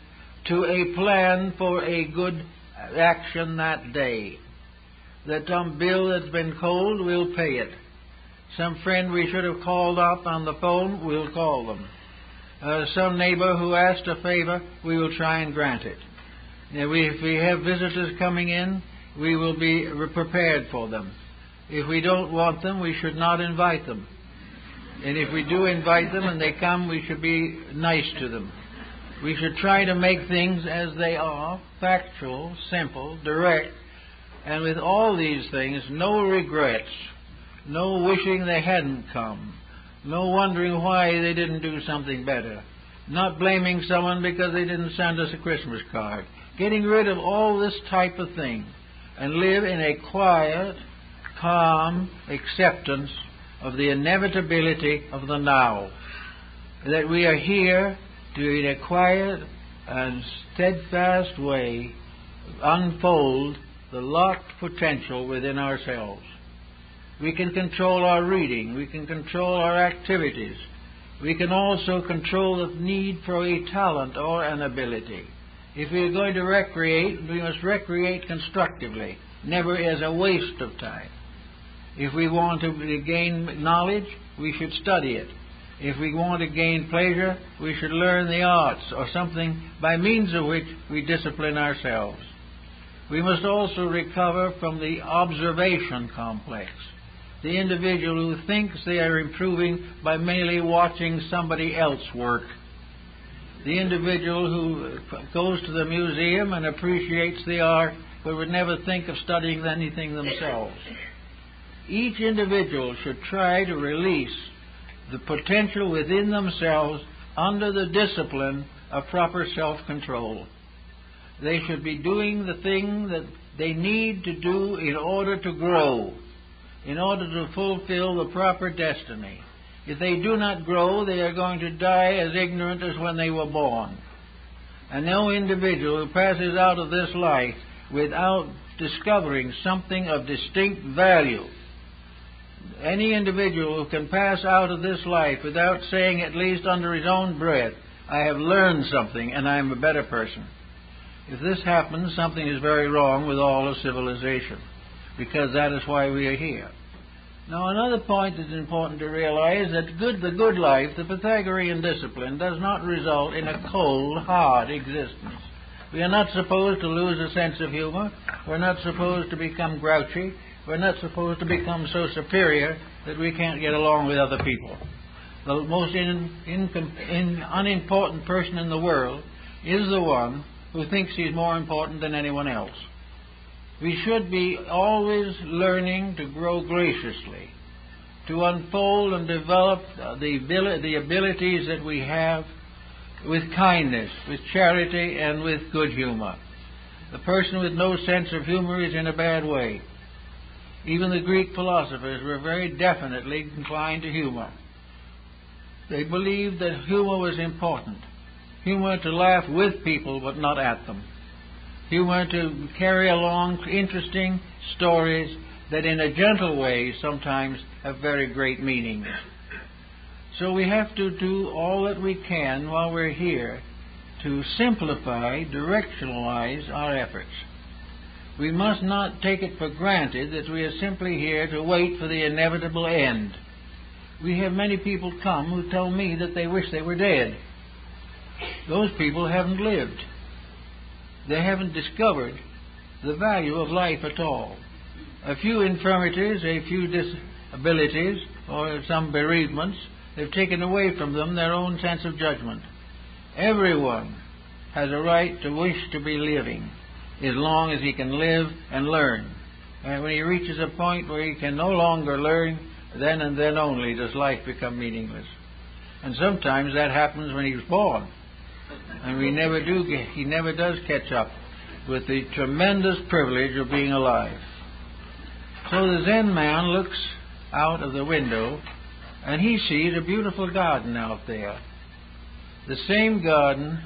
to a plan for a good action that day. That some bill that's been cold, we'll pay it. Some friend we should have called up on the phone, we'll call them. Some neighbor who asked a favor, we will try and grant it. If we have visitors coming in, we will be prepared for them. If we don't want them, we should not invite them. And if we do invite them and they come, we should be nice to them. We should try to make things as they are, factual, simple, direct, and with all these things, no regrets, no wishing they hadn't come, no wondering why they didn't do something better, not blaming someone because they didn't send us a Christmas card. Getting rid of all this type of thing and live in a quiet, calm acceptance of the inevitability of the now. That we are here to, in a quiet and steadfast way, unfold the locked potential within ourselves. We can control our reading. We can control our activities. We can also control the need for a talent or an ability. If we are going to recreate, we must recreate constructively, never as a waste of time. If we want to gain knowledge, we should study it. If we want to gain pleasure, we should learn the arts or something by means of which we discipline ourselves. We must also recover from the observation complex. The individual who thinks they are improving by merely watching somebody else work. The individual who goes to the museum and appreciates the art but would never think of studying anything themselves. Each individual should try to release the potential within themselves under the discipline of proper self-control. They should be doing the thing that they need to do in order to grow. in order to fulfill the proper destiny. If they do not grow, they are going to die as ignorant as when they were born. And no individual who passes out of this life without discovering something of distinct value, any individual who can pass out of this life without saying, at least under his own breath, I have learned something and I am a better person. If this happens, something is very wrong with all of civilization, because that is why we are here. Now, another point that's important to realize that the good life, the Pythagorean discipline, does not result in a cold, hard existence. We are not supposed to lose a sense of humor. We're not supposed to become grouchy. We're not supposed to become so superior that we can't get along with other people. The most unimportant person in the world is the one who thinks he's more important than anyone else. We should be always learning to grow graciously, to unfold and develop the abilities that we have with kindness, with charity, and with good humor. The person with no sense of humor is in a bad way. Even the Greek philosophers were very definitely inclined to humor. They believed that humor was important. Humor to laugh with people but not at them. Humor to carry along interesting stories that in a gentle way sometimes have very great meaning. So we have to do all that we can while we're here to simplify, directionalize our efforts. We must not take it for granted that we are simply here to wait for the inevitable end. We have many people come who tell me that they wish they were dead. Those people haven't lived. They haven't discovered the value of life at all. A few infirmities, a few disabilities, or some bereavements have taken away from them their own sense of judgment. Everyone has a right to wish to be living, as long as he can live and learn. And when he reaches a point where he can no longer learn, then and then only does life become meaningless. And sometimes that happens when he's born. And he never does catch up with the tremendous privilege of being alive. So the Zen man looks out of the window and he sees a beautiful garden out there. The same garden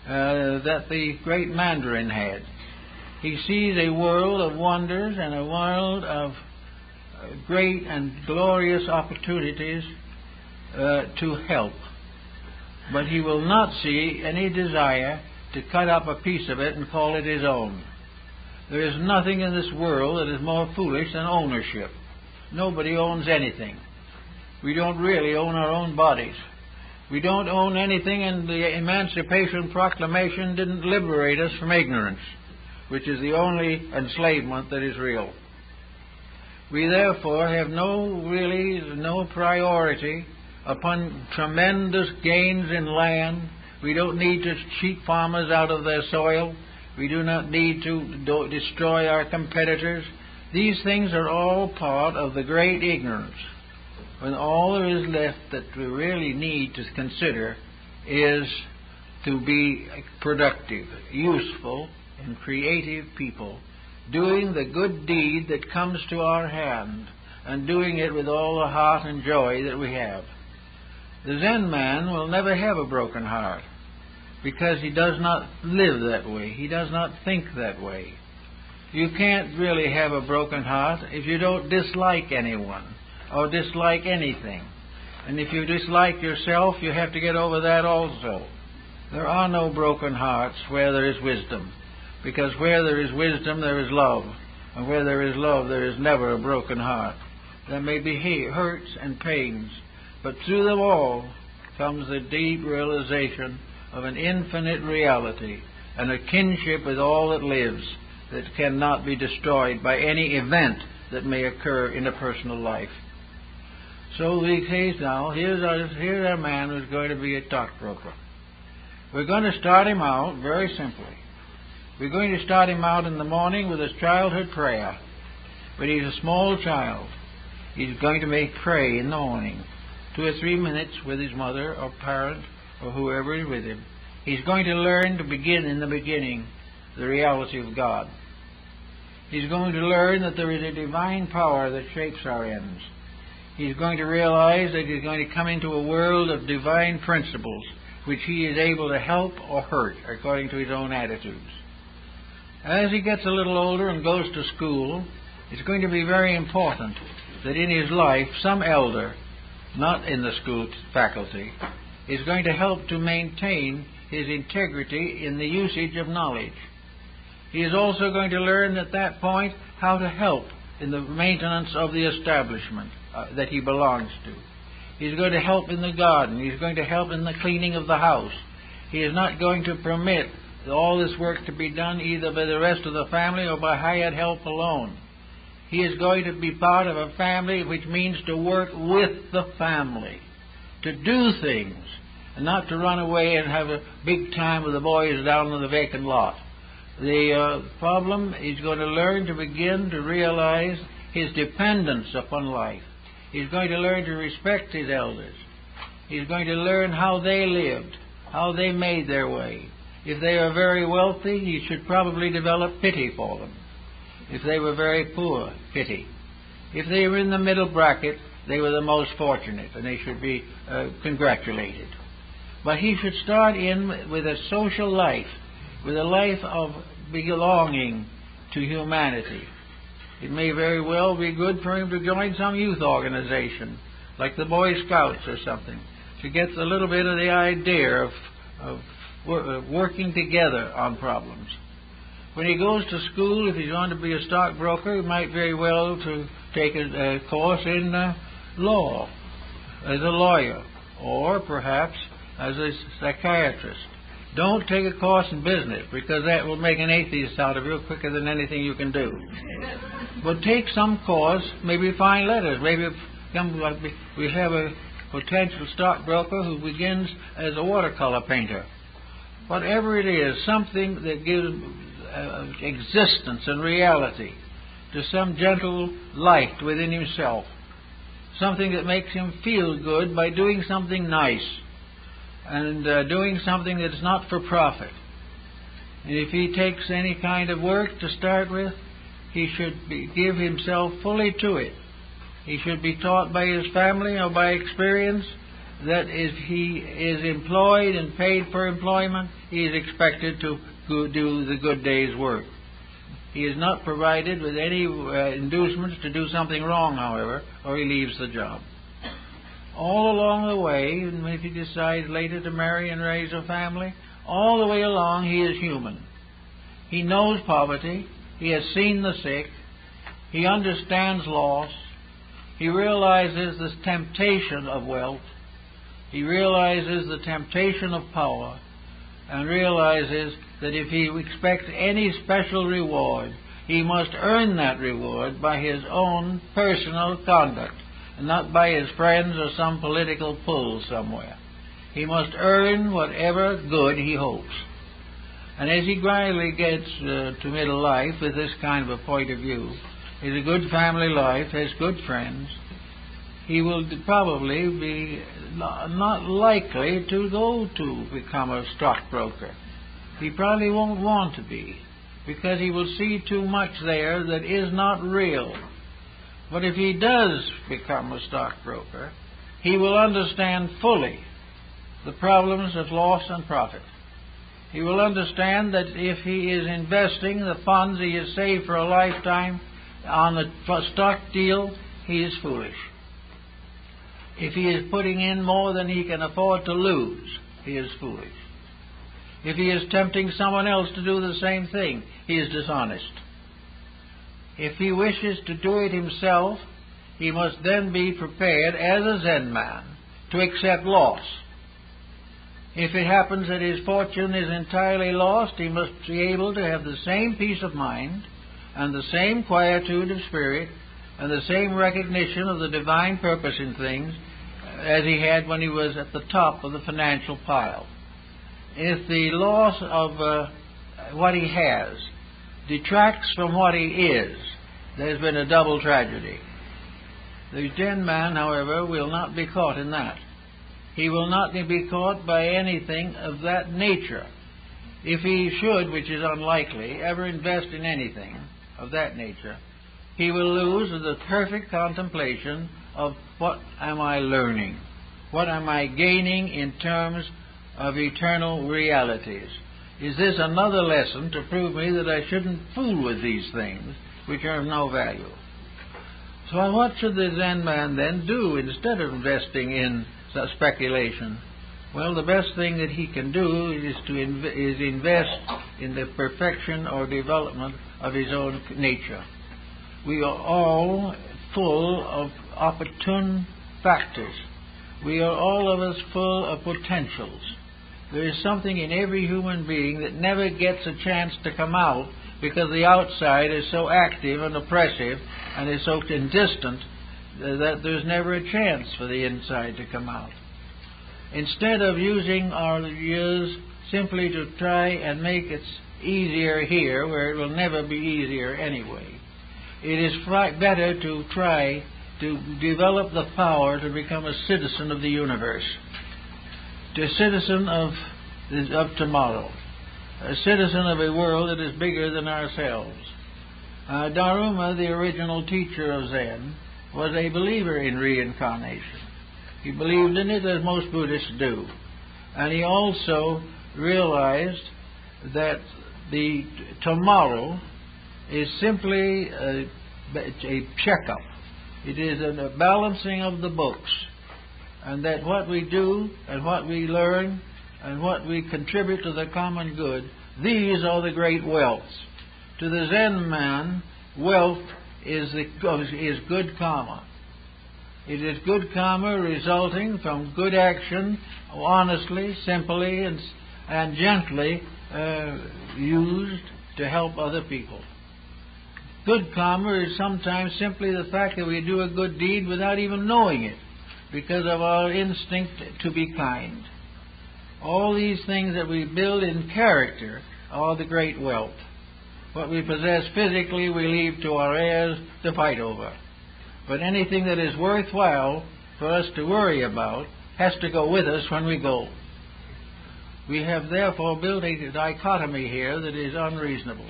that the great Mandarin had. He sees a world of wonders and a world of great and glorious opportunities to help. But he will not see any desire to cut up a piece of it and call it his own. There is nothing in this world that is more foolish than ownership. Nobody owns anything. We don't really own our own bodies. We don't own anything, and the Emancipation Proclamation didn't liberate us from ignorance, which is the only enslavement that is real. We therefore have no priority upon tremendous gains in land. We don't need to cheat farmers out of their soil. We do not need to destroy our competitors. These things are all part of the great ignorance, when all there is left that we really need to consider is to be productive, useful, and creative people, doing the good deed that comes to our hand, and doing it with all the heart and joy that we have. The Zen man will never have a broken heart, because he does not live that way. He does not think that way. You can't really have a broken heart if you don't dislike anyone or dislike anything. And if you dislike yourself, you have to get over that also. There are no broken hearts where there is wisdom, because where there is wisdom, there is love. And where there is love, there is never a broken heart. There may be hurts and pains, but through them all comes the deep realization of an infinite reality and a kinship with all that lives that cannot be destroyed by any event that may occur in a personal life. So we say now, here's our man who's going to be a stockbroker. We're going to start him out very simply. We're going to start him out in the morning with his childhood prayer. When he's a small child, he's going to pray in the morning, 2 or 3 minutes with his mother or parent or whoever is with him. He's going to learn to begin in the beginning the reality of God. He's going to learn that there is a divine power that shapes our ends. He's going to realize that he's going to come into a world of divine principles which he is able to help or hurt according to his own attitudes. As he gets a little older and goes to school, it's going to be very important that in his life some elder, not in the school faculty, is going to help to maintain his integrity in the usage of knowledge. He is also going to learn at that point how to help in the maintenance of the establishment that he belongs to. He's going to help in the garden. He's going to help in the cleaning of the house. He is not going to permit all this work to be done either by the rest of the family or by hired help alone. He is going to be part of a family, which means to work with the family, to do things, and not to run away and have a big time with the boys down in the vacant lot. The problem is going to learn to begin to realize his dependence upon life. He's going to learn to respect his elders. He's going to learn how they lived, how they made their way. If they are very wealthy, he should probably develop pity for them. If they were very poor, pity. If they were in the middle bracket, they were the most fortunate, and they should be congratulated. But he should start in with a social life, with a life of belonging to humanity. It may very well be good for him to join some youth organization, like the Boy Scouts or something, to get a little bit of the idea of working together on problems. When he goes to school, if he's going to be a stockbroker, he might very well to take a course in law as a lawyer, or perhaps as a psychiatrist. Don't take a course in business, because that will make an atheist out of you quicker than anything you can do. But take some course, maybe fine letters. Maybe we have a potential stockbroker who begins as a watercolor painter. Whatever it is, something that gives existence and reality to some gentle light within himself. Something that makes him feel good by doing something nice and doing something that's not for profit. And if he takes any kind of work to start with, he should give himself fully to it. He should be taught by his family or by experience that if he is employed and paid for employment, he is expected to do the good day's work. He is not provided with any inducements to do something wrong, however, or he leaves the job. All along the way, and if he decides later to marry and raise a family, all the way along he is human. He knows poverty. He has seen the sick. He understands loss. He realizes the temptation of wealth. He realizes the temptation of power, and realizes that if he expects any special reward, he must earn that reward by his own personal conduct, and not by his friends or some political pull somewhere. He must earn whatever good he hopes. And as he gradually gets to middle life with this kind of a point of view, has a good family life, has good friends, he will probably be not likely to go to become a stockbroker. He probably won't want to be, because he will see too much there that is not real. But if he does become a stockbroker, he will understand fully the problems of loss and profit. He will understand that if he is investing the funds he has saved for a lifetime on a stock deal, he is foolish. If he is putting in more than he can afford to lose, he is foolish. If he is tempting someone else to do the same thing, he is dishonest. If he wishes to do it himself, he must then be prepared as a Zen man to accept loss. If it happens that his fortune is entirely lost, he must be able to have the same peace of mind and the same quietude of spirit and the same recognition of the divine purpose in things as he had when he was at the top of the financial pile. If the loss of what he has detracts from what he is, there's been a double tragedy. The Zen man, however, will not be caught in that. He will not be caught by anything of that nature. If he should, which is unlikely, ever invest in anything, of that nature, he will lose the perfect contemplation of what am I learning? What am I gaining in terms of eternal realities? Is this another lesson to prove me that I shouldn't fool with these things which are of no value? So what should the Zen man then do instead of investing in speculation? Well, the best thing that he can do is invest in the perfection or development of his own nature. We are all full of opportune factors. We are all of us full of potentials. There is something in every human being that never gets a chance to come out because the outside is so active and oppressive and is so distant that there's never a chance for the inside to come out. Instead of using our years simply to try and make it easier here, where it will never be easier anyway, it is better to try to develop the power to become a citizen of the universe, a citizen of tomorrow, a citizen of a world that is bigger than ourselves. Daruma, the original teacher of Zen, was a believer in reincarnation. He believed in it as most Buddhists do. And he also realized that the tomorrow is simply a checkup. It is a balancing of the books. And that what we do and what we learn and what we contribute to the common good, these are the great wealths. To the Zen man, wealth is good karma. It is good karma resulting from good action, honestly, simply, and gently used to help other people. Good karma is sometimes simply the fact that we do a good deed without even knowing it, because of our instinct to be kind. All these things that we build in character are the great wealth. What we possess physically we leave to our heirs to fight over. But anything that is worthwhile for us to worry about has to go with us when we go. We have therefore built a dichotomy here that is unreasonable.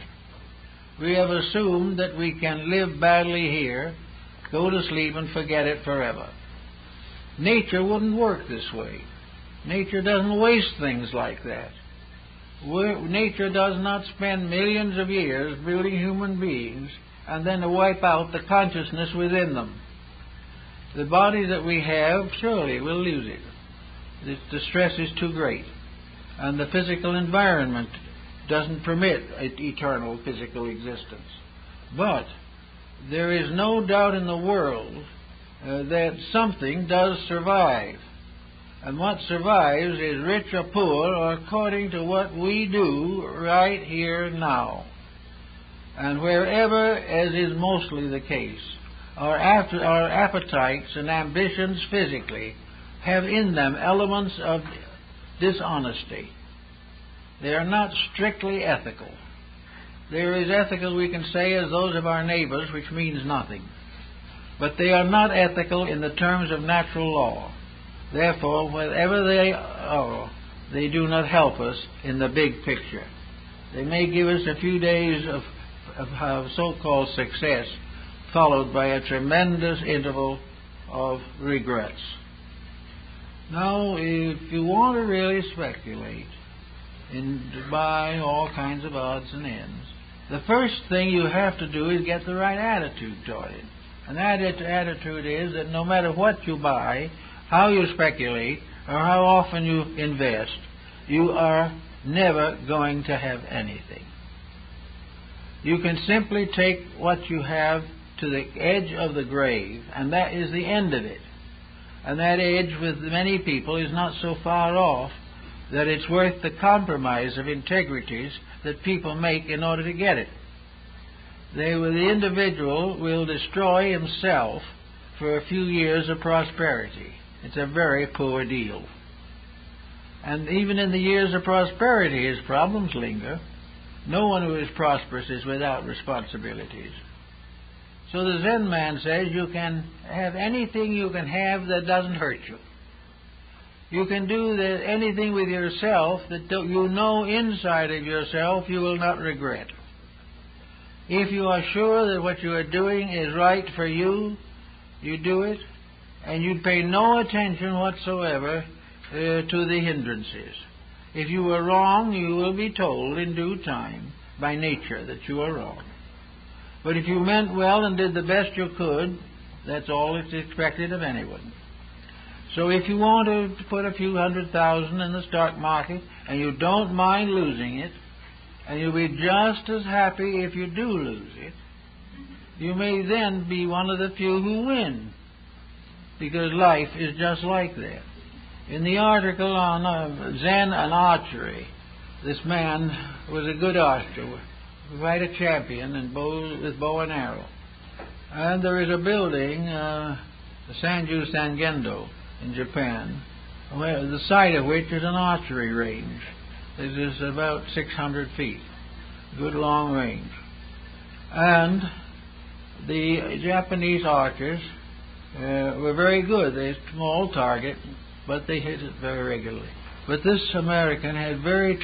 We have assumed that we can live badly here, go to sleep and forget it forever. Nature wouldn't work this way. Nature doesn't waste things like that. Nature does not spend millions of years building human beings and then to wipe out the consciousness within them. The body that we have, surely we'll lose it. The stress is too great. And the physical environment doesn't permit eternal physical existence. But there is no doubt in the world that something does survive. And what survives is rich or poor, or according to what we do right here now. And wherever, as is mostly the case, our appetites and ambitions physically have in them elements of dishonesty. They are not strictly ethical. They are as ethical, we can say, as those of our neighbors, which means nothing. But they are not ethical in the terms of natural law. Therefore, whatever they are, they do not help us in the big picture. They may give us a few days of so-called success, followed by a tremendous interval of regrets. Now, if you want to really speculate and buy all kinds of odds and ends, the first thing you have to do is get the right attitude toward it. And that attitude is that no matter what you buy, how you speculate, or how often you invest, you are never going to have anything. You can simply take what you have to the edge of the grave, and that is the end of it. And that edge with many people is not so far off that it's worth the compromise of integrities that people make in order to get it. The individual will destroy himself for a few years of prosperity. It's a very poor deal. And even in the years of prosperity, his problems linger. No one who is prosperous is without responsibilities. So the Zen man says you can have anything you can have that doesn't hurt you. You can do anything with yourself that you know inside of yourself you will not regret. If you are sure that what you are doing is right for you, you do it, and you pay no attention whatsoever to the hindrances. If you are wrong, you will be told in due time by nature that you are wrong. But if you meant well and did the best you could, that's all that's expected of anyone. So if you want to put a few $100,000 in the stock market and you don't mind losing it, and you'll be just as happy if you do lose it, you may then be one of the few who win, because life is just like that. In the article on Zen and Archery, this man was a good archer, quite a champion in with bow and arrow. And there is a building, the Sanju Sangendo in Japan, where the site of which is an archery range. This is about 600 feet, good long range. And the Japanese archers were very good. They had a small target, but they hit it very regularly. But this American had very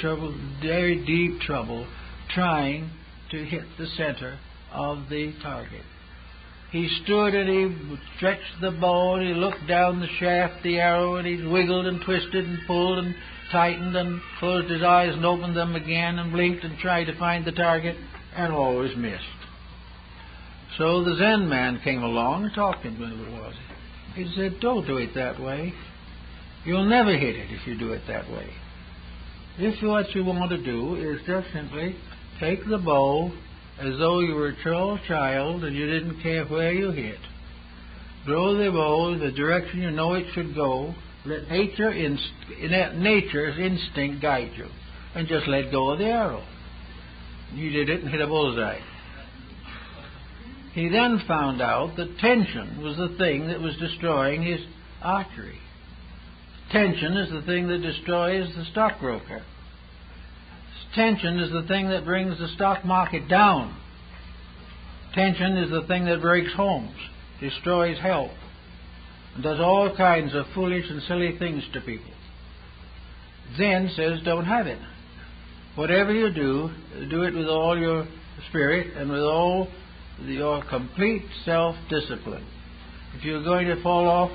deep trouble trying to hit the center of the target. He stood and he stretched the bow and he looked down the shaft, the arrow, and he wiggled and twisted and pulled and tightened and closed his eyes and opened them again and blinked and tried to find the target and always missed. So the Zen man came along and talked to him when it was. He said, "Don't do it that way. You'll never hit it if you do it that way. If what you want to do is just simply take the bow as though you were a small child and you didn't care where you hit. Throw the bow the direction you know it should go. Let nature's instinct guide you. And just let go of the arrow." You did it and hit a bullseye. He then found out that tension was the thing that was destroying his archery. Tension is the thing that destroys the stockbroker. Tension is the thing that brings the stock market down. Tension is the thing that breaks homes, destroys health, and does all kinds of foolish and silly things to people. Zen says don't have it. Whatever you do, do it with all your spirit and with all your complete self-discipline. If you're going to fall off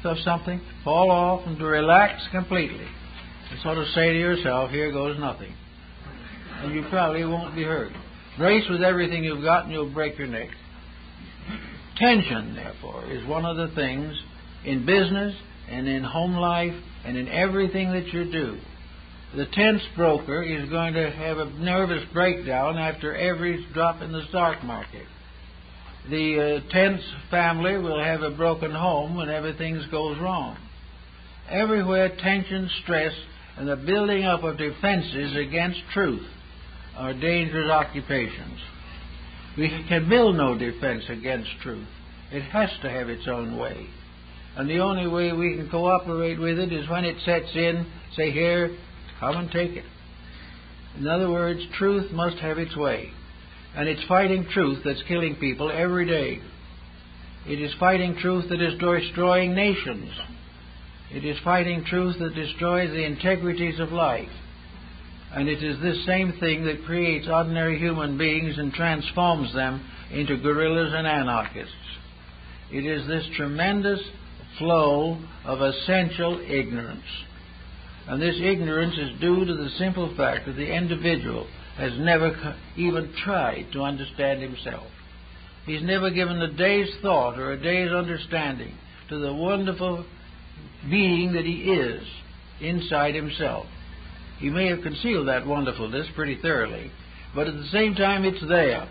of something, fall off and relax completely. And sort of say to yourself, here goes nothing. And you probably won't be hurt. Race with everything you've got and you'll break your neck. Tension, therefore, is one of the things in business and in home life and in everything that you do. The tense broker is going to have a nervous breakdown after every drop in the stock market. The tense family will have a broken home when everything goes wrong. Everywhere tension, stress, and the building up of defenses against truth are dangerous occupations. We can build no defense against truth. It has to have its own way. And the only way we can cooperate with it is when it sets in, say, here, come and take it. In other words, truth must have its way. And it's fighting truth that's killing people every day. It is fighting truth that is destroying nations. It is fighting truth that destroys the integrities of life. And it is this same thing that creates ordinary human beings and transforms them into guerrillas and anarchists. It is this tremendous flow of essential ignorance. And this ignorance is due to the simple fact that the individual has never even tried to understand himself. He's never given a day's thought or a day's understanding to the wonderful being that he is inside himself. He may have concealed that wonderfulness pretty thoroughly, but at the same time it's there.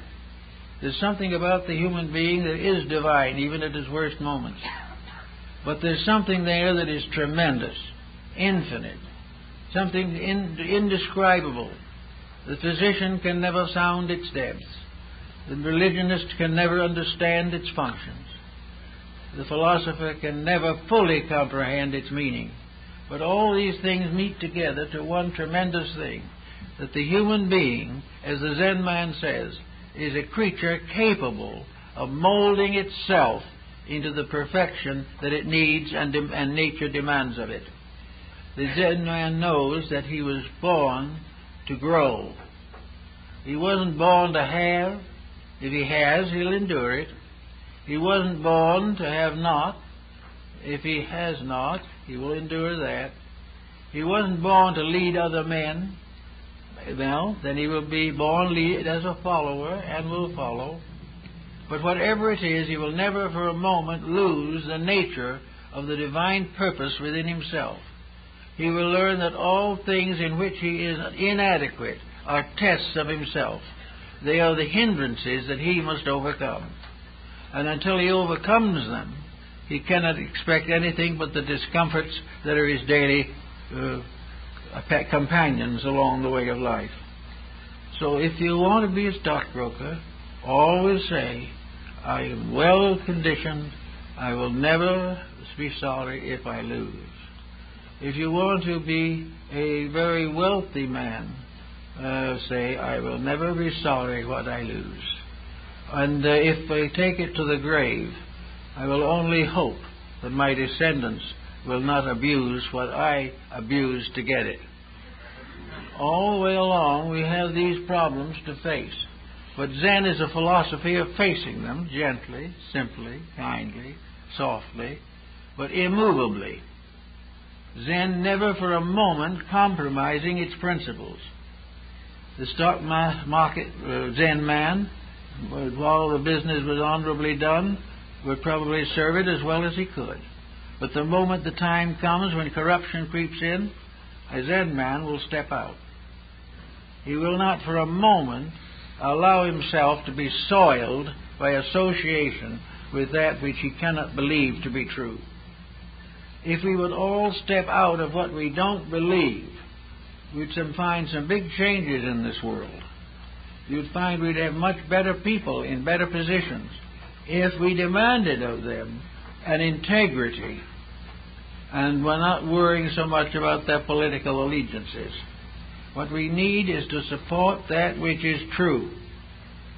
There's something about the human being that is divine, even at his worst moments. But there's something there that is tremendous, infinite, something indescribable. The physician can never sound its depths. The religionist can never understand its functions. The philosopher can never fully comprehend its meaning. But all these things meet together to one tremendous thing, that the human being, as the Zen man says, is a creature capable of molding itself into the perfection that it needs and nature demands of it. The Zen man knows that he was born to grow. He wasn't born to have, If he has, he'll endure it. He wasn't born to have not. If he has not, he will endure that. He wasn't born to lead other men. Well, then he will be born lead as a follower and will follow. But whatever it is, he will never for a moment lose the nature of the divine purpose within himself. He will learn that all things in which he is inadequate are tests of himself. They are the hindrances that he must overcome. And until he overcomes them, he cannot expect anything but the discomforts that are his daily companions along the way of life. So if you want to be a stockbroker, always say, I am well conditioned. I will never be sorry if I lose. If you want to be a very wealthy man, say, I will never be sorry what I lose. And if I take it to the grave, I will only hope that my descendants will not abuse what I abused to get it. All the way along, we have these problems to face. But Zen is a philosophy of facing them gently, simply, kindly, softly, but immovably. Zen never for a moment compromising its principles. The stock market Zen man, while the business was honorably done, would probably serve it as well as he could. But the moment the time comes when corruption creeps in, a Zen man will step out. He will not for a moment allow himself to be soiled by association with that which he cannot believe to be true. If we would all step out of what we don't believe, we'd find some big changes in this world. You'd find we'd have much better people in better positions if we demanded of them an integrity and we're not worrying so much about their political allegiances. What we need is to support that which is true.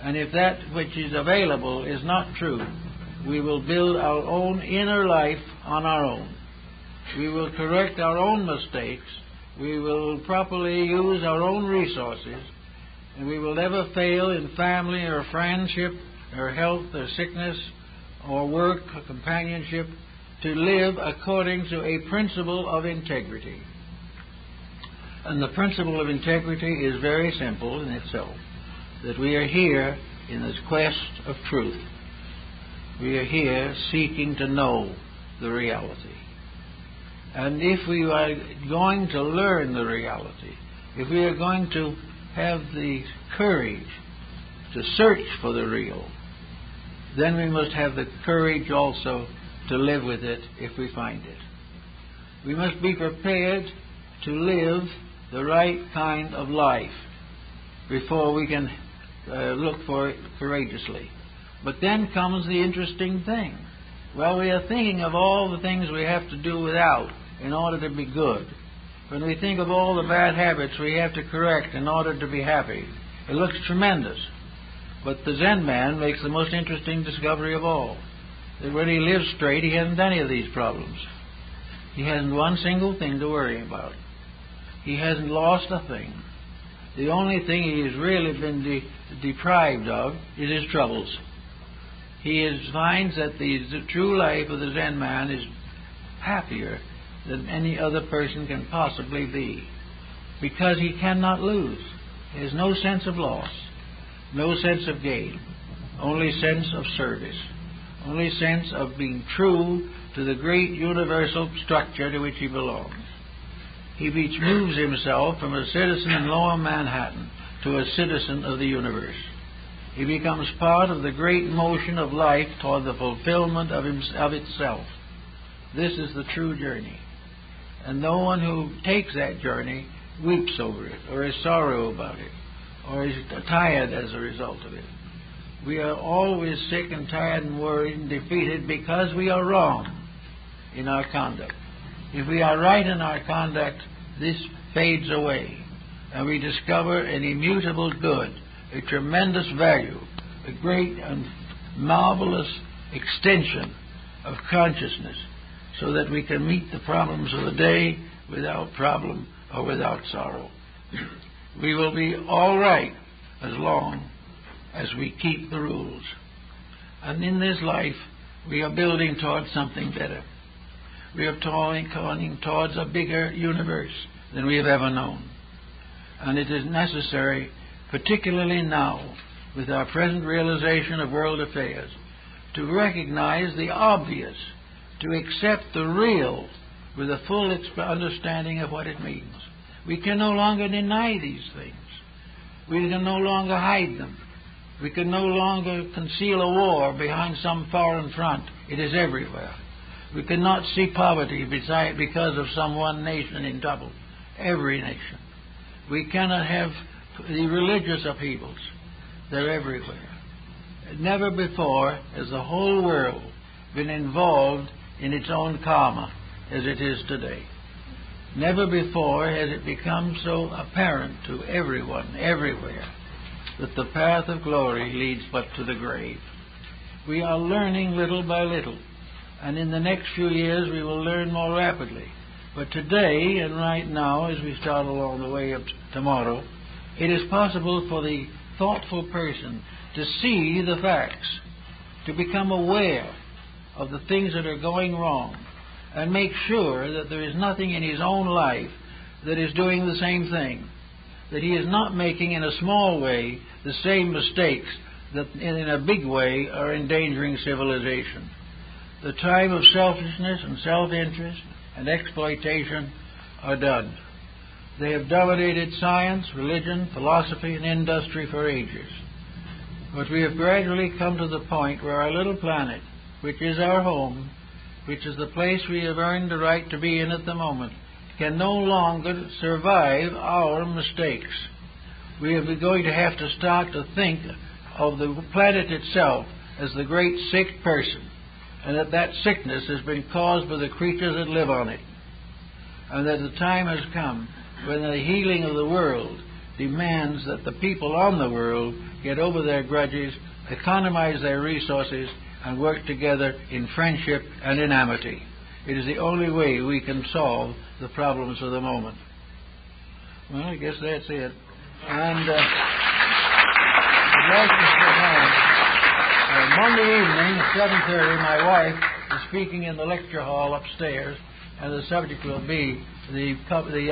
And if that which is available is not true, we will build our own inner life on our own. We will correct our own mistakes. We will properly use our own resources. And we will never fail in family or friendship or health or sickness or work or companionship to live according to a principle of integrity. And the principle of integrity is very simple in itself, that we are here in this quest of truth. We are here seeking to know the reality. And if we are going to learn the reality, if we are going to have the courage to search for the real, then we must have the courage also to live with it if we find it. We must be prepared to live the right kind of life before we can look for it courageously. But then comes the interesting thing. Well, we are thinking of all the things we have to do without in order to be good. When we think of all the bad habits we have to correct in order to be happy, it looks tremendous. But the Zen man makes the most interesting discovery of all, that when he lives straight, he hasn't any of these problems. He hasn't one single thing to worry about. He hasn't lost a thing. The only thing he has really been deprived of is his troubles. He finds that the true life of the Zen man is happier than any other person can possibly be, because he cannot lose. He has no sense of loss, no sense of gain, only sense of service, only sense of being true to the great universal structure to which he belongs. He moves himself from a citizen in Lower Manhattan to a citizen of the universe. He becomes part of the great motion of life toward the fulfillment of itself. This is the true journey. And no one who takes that journey weeps over it, or is sorrow about it, or is tired as a result of it. We are always sick and tired and worried and defeated because we are wrong in our conduct. If we are right in our conduct, this fades away, and we discover an immutable good, a tremendous value, a great and marvelous extension of consciousness, so that we can meet the problems of the day without problem or without sorrow. We will be all right as long as we keep the rules. And in this life, we are building towards something better. We are turning towards a bigger universe than we have ever known. And it is necessary, particularly now, with our present realization of world affairs, to recognize the obvious, to accept the real with a full understanding of what it means. We can no longer deny these things. We can no longer hide them. We can no longer conceal a war behind some foreign front. It is everywhere. We cannot see poverty because of some one nation in trouble. Every nation. We cannot have the religious upheavals. They're everywhere. Never before has the whole world been involved in its own karma as it is today. Never before has it become so apparent to everyone, everywhere, that the path of glory leads but to the grave. We are learning little by little, and in the next few years we will learn more rapidly. But today and right now, as we start along the way up to tomorrow, it is possible for the thoughtful person to see the facts, to become aware of the things that are going wrong, and make sure that there is nothing in his own life that is doing the same thing, that he is not making in a small way the same mistakes that in a big way are endangering civilization. The time of selfishness and self-interest and exploitation are done. They have dominated science, religion, philosophy, and industry for ages. But we have gradually come to the point where our little planet, which is our home, which is the place we have earned the right to be in at the moment, can no longer survive our mistakes. We are going to have to start to think of the planet itself as the great sick person, and that sickness has been caused by the creatures that live on it, and that the time has come when the healing of the world demands that the people on the world get over their grudges, economize their resources, and work together in friendship and in amity. It is the only way we can solve the problems of the moment. Well, I guess that's it. And I'd like to say, Monday evening at 7:30, my wife is speaking in the lecture hall upstairs, and the subject will be the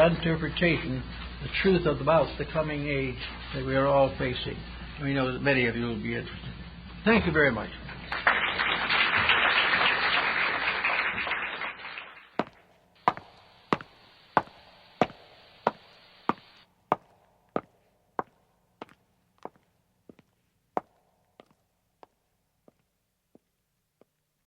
interpretation, the truth about the coming age that we are all facing. We know that many of you will be interested. Thank you very much.